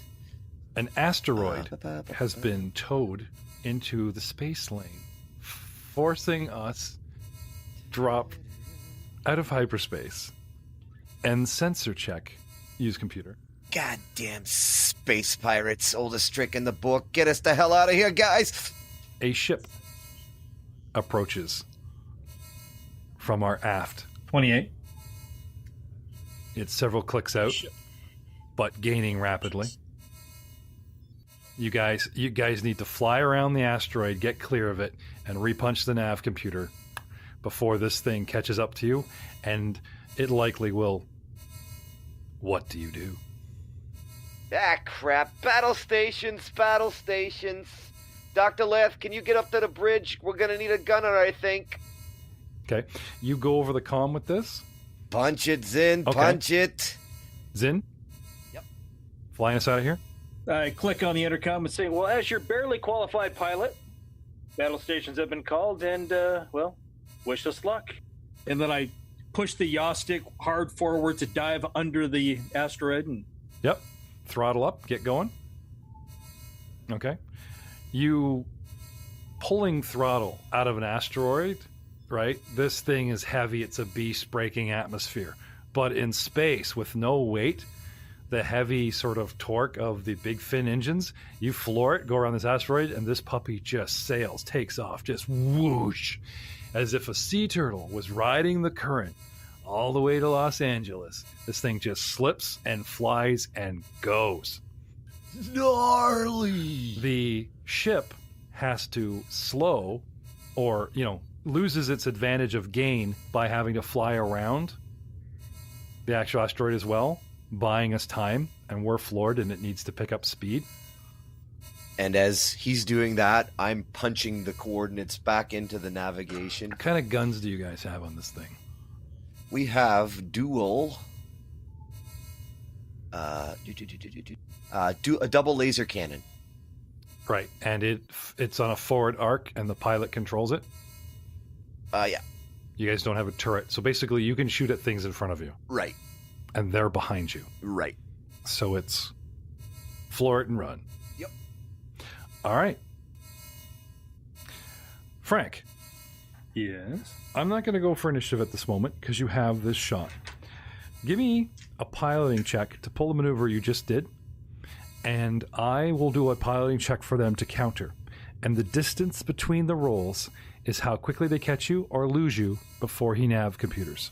S2: An asteroid has been towed into the space lane, forcing us drop out of hyperspace and sensor check. Use computer.
S1: Goddamn space pirates, oldest trick in the book. Get us the hell out of here, guys.
S2: A ship approaches from our aft.
S7: 28.
S2: It's several clicks out, but gaining rapidly. You guys need to fly around the asteroid, get clear of it, and repunch the nav computer before this thing catches up to you, and it likely will. What do you do?
S1: Ah, crap. Battle stations. Dr. Leth, can you get up to the bridge? We're going to need a gunner, I think.
S2: Okay. You go over the comm with this.
S1: Punch it, Zin. Okay. Punch it.
S2: Zin?
S1: Yep.
S2: Flying us out of here?
S7: I click on the intercom and say, well, as your barely qualified pilot, battle stations have been called, and, well, wish us luck. And then I push the yaw stick hard forward to dive under the asteroid. And
S2: Yep. Throttle up, get going. Okay. You pulling throttle out of an asteroid, right? This thing is heavy. It's a beast breaking atmosphere. But in space with no weight, the heavy sort of torque of the big fin engines, you floor it, go around this asteroid, and this puppy just sails, takes off, just whoosh, as if a sea turtle was riding the current all the way to Los Angeles. This thing just slips and flies and goes.
S1: Gnarly!
S2: The ship has to slow or, loses its advantage of gain by having to fly around the actual asteroid as well, buying us time, and we're floored and it needs to pick up speed.
S1: And as he's doing that, I'm punching the coordinates back into the navigation.
S2: What kind of guns do you guys have on this thing?
S1: We have dual... a double laser cannon.
S2: Right, and it's on a forward arc and the pilot controls it?
S1: Yeah.
S2: You guys don't have a turret, so basically you can shoot at things in front of you.
S1: Right.
S2: And they're behind you.
S1: Right.
S2: So it's floor it and run.
S1: Yep.
S2: All right. Frank.
S7: Yes?
S2: I'm not going to go for initiative at this moment because you have this shot. Give me a piloting check to pull the maneuver you just did, and I will do a piloting check for them to counter. And the distance between the rolls is how quickly they catch you or lose you before he nav computers.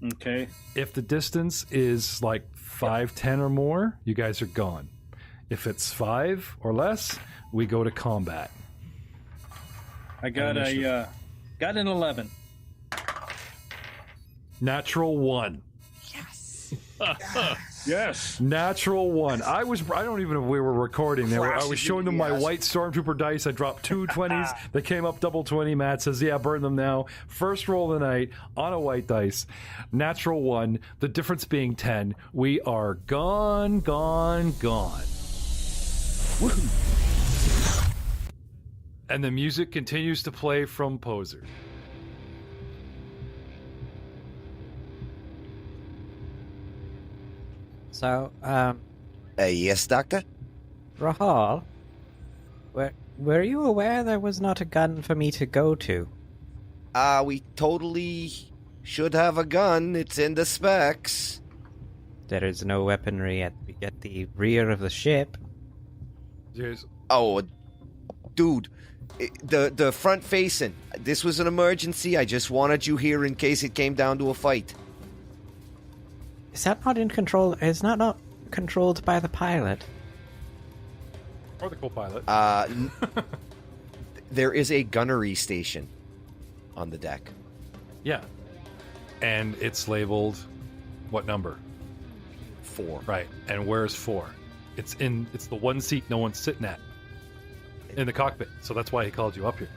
S7: Okay.
S2: If the distance is like 5, 10 or more, you guys are gone. If it's 5 or less, we go to combat.
S7: I got an 11.
S2: Natural 1.
S1: Yes.
S7: Yes.
S2: Natural 1. I don't even know if we were recording there. I was showing them my white Stormtrooper dice. I dropped 2 20s. They came up double 20. Matt says, yeah, burn them now. First roll of the night on a white dice. Natural 1. The difference being 10. We are gone. Woohoo. And the music continues to play from Poser.
S8: So,
S1: yes, Doctor?
S8: Rahal, were you aware there was not a gun for me to go to?
S1: We totally should have a gun. It's in the specs.
S8: There is no weaponry at the rear of the ship.
S2: Yes.
S1: Oh, dude. The front facing. This was an emergency. I just wanted you here in case it came down to a fight.
S8: Is that not in control? Is that not controlled by the pilot?
S2: Or the co-pilot.
S1: There is a gunnery station on the deck.
S2: Yeah. And it's labeled what number?
S1: 4.
S2: Right. And where's 4? It's the one seat no one's sitting at in the cockpit. So that's why he called you up here.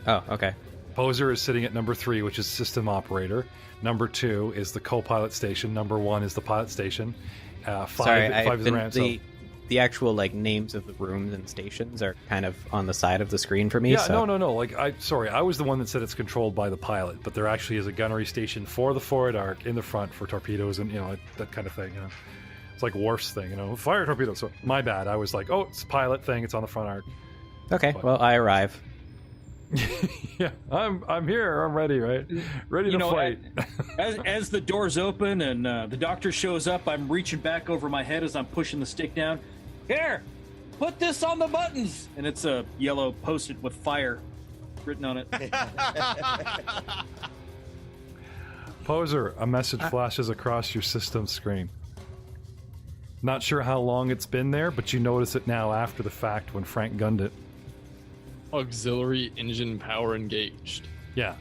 S8: Oh, okay.
S2: Poser is sitting at number 3, which is system operator. Number 2 is the co-pilot station. Number 1 is the pilot station. 5 is the ramp.
S8: The actual names of the rooms and stations are kind of on the side of the screen for me.
S2: Yeah,
S8: so.
S2: no. I was the one that said it's controlled by the pilot, but there actually is a gunnery station for the forward arc in the front for torpedoes and that kind of thing. It's like Worf's thing, fire torpedoes. So my bad. I was like, oh, it's a pilot thing. It's on the front arc.
S8: Okay, well, I arrive.
S2: Yeah, I'm here. I'm ready, right? Ready to fight.
S7: As the doors open and the doctor shows up, I'm reaching back over my head as I'm pushing the stick down. Here, put this on the buttons, and it's a yellow Post-it with fire written on it.
S2: Poser, a message flashes across your system screen. Not sure how long it's been there, but you notice it now after the fact when Frank gunned it.
S4: Auxiliary engine power engaged.
S2: Yeah.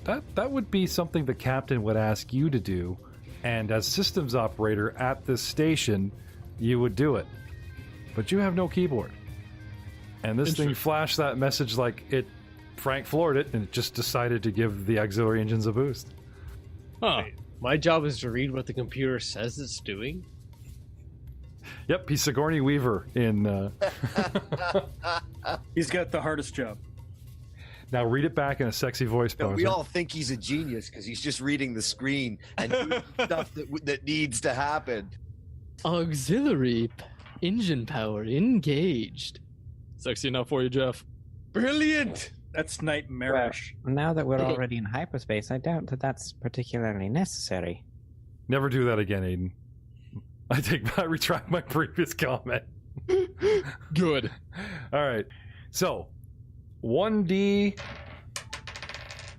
S2: That would be something the captain would ask you to do, and as systems operator at this station, you would do it. But you have no keyboard. And this thing flashed that message like Frank floored it, and it just decided to give the auxiliary engines a boost.
S6: Huh. My job is to read what the computer says it's doing?
S2: Yep, he's Sigourney Weaver in...
S5: He's got the hardest job.
S2: Now read it back in a sexy voice, Poser.
S1: We all think he's a genius because he's just reading the screen and doing stuff that needs to happen.
S4: Auxiliary engine power engaged. Sexy enough for you, Jeff?
S6: Brilliant!
S5: That's nightmarish.
S8: Well, now that we're already in hyperspace, I doubt that that's particularly necessary.
S2: Never do that again, Aiden. I retract my previous comment.
S4: Good.
S2: All right. So, 1D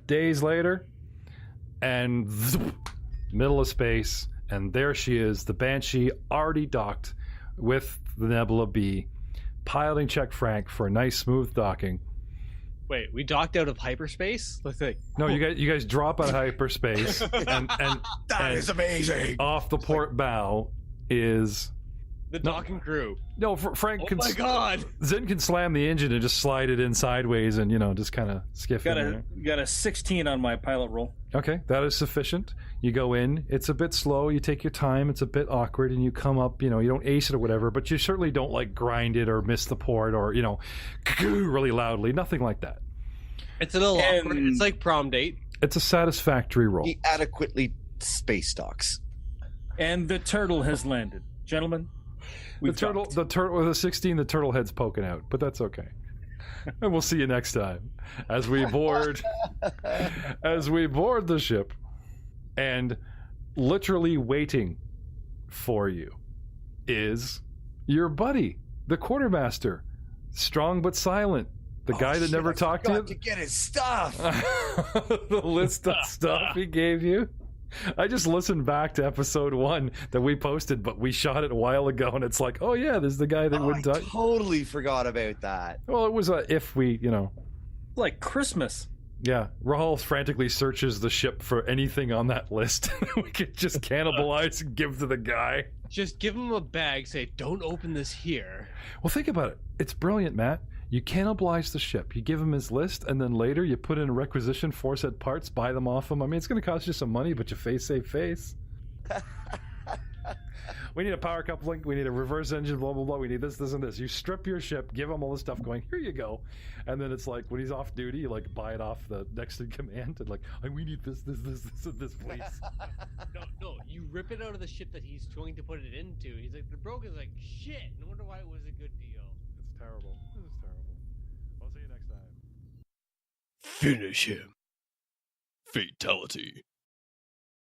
S2: days later, and middle of space, and there she is, the Banshee, already docked with the Nebula B, piloting check Frank for a nice smooth docking.
S6: Wait, we docked out of hyperspace? Let's see.
S2: No, you guys drop out of hyperspace, and
S1: that is amazing.
S2: Off the port bow is
S6: the docking crew.
S2: No, Frank.
S6: Oh my god!
S2: Zen can slam the engine and just slide it in sideways, and just kind of skiff in.
S5: Got a 16 on my pilot roll.
S2: Okay, that is sufficient. You go in. It's a bit slow. You take your time. It's a bit awkward, and you come up. You don't ace it or whatever, but you certainly don't like grind it or miss the port or really loudly. Nothing like that.
S6: It's a little awkward. It's like prom date.
S2: It's a satisfactory roll.
S1: He adequately space docks.
S5: And the turtle has landed, gentlemen.
S2: The turtle with a 16. The turtle head's poking out, but that's okay. And we'll see you next time as we board the ship, and literally waiting for you is your buddy, the quartermaster, strong but silent, the guy that never talked to you.
S1: To get his stuff.
S2: The list of stuff he gave you. I just listened back to episode 1 that we posted, but we shot it a while ago, and it's like, oh yeah, there's the guy that wouldn't talk.
S1: I totally forgot about that.
S2: Well, it was if we,
S5: like Christmas.
S2: Yeah, Rahul frantically searches the ship for anything on that list we could just cannibalize and give to the guy.
S6: Just give him a bag, say, don't open this here.
S2: Well, think about it. It's brilliant, Matt. You cannibalize the ship. You give him his list, and then later you put in a requisition, 4 set parts, buy them off him. I mean, it's going to cost you some money, but you save face. We need a power coupling. We need a reverse engine, blah, blah, blah. We need this, this, and this. You strip your ship, give him all the stuff going, here you go. And then it's like, when he's off duty, you buy it off the next in command, and we need this, and this, please.
S6: No, you rip it out of the ship that he's going to put it into. He's like, the broker's like, shit, no wonder why it was a good deal.
S2: It's terrible. It's terrible. I'll see you next time.
S4: Finish him. Fatality.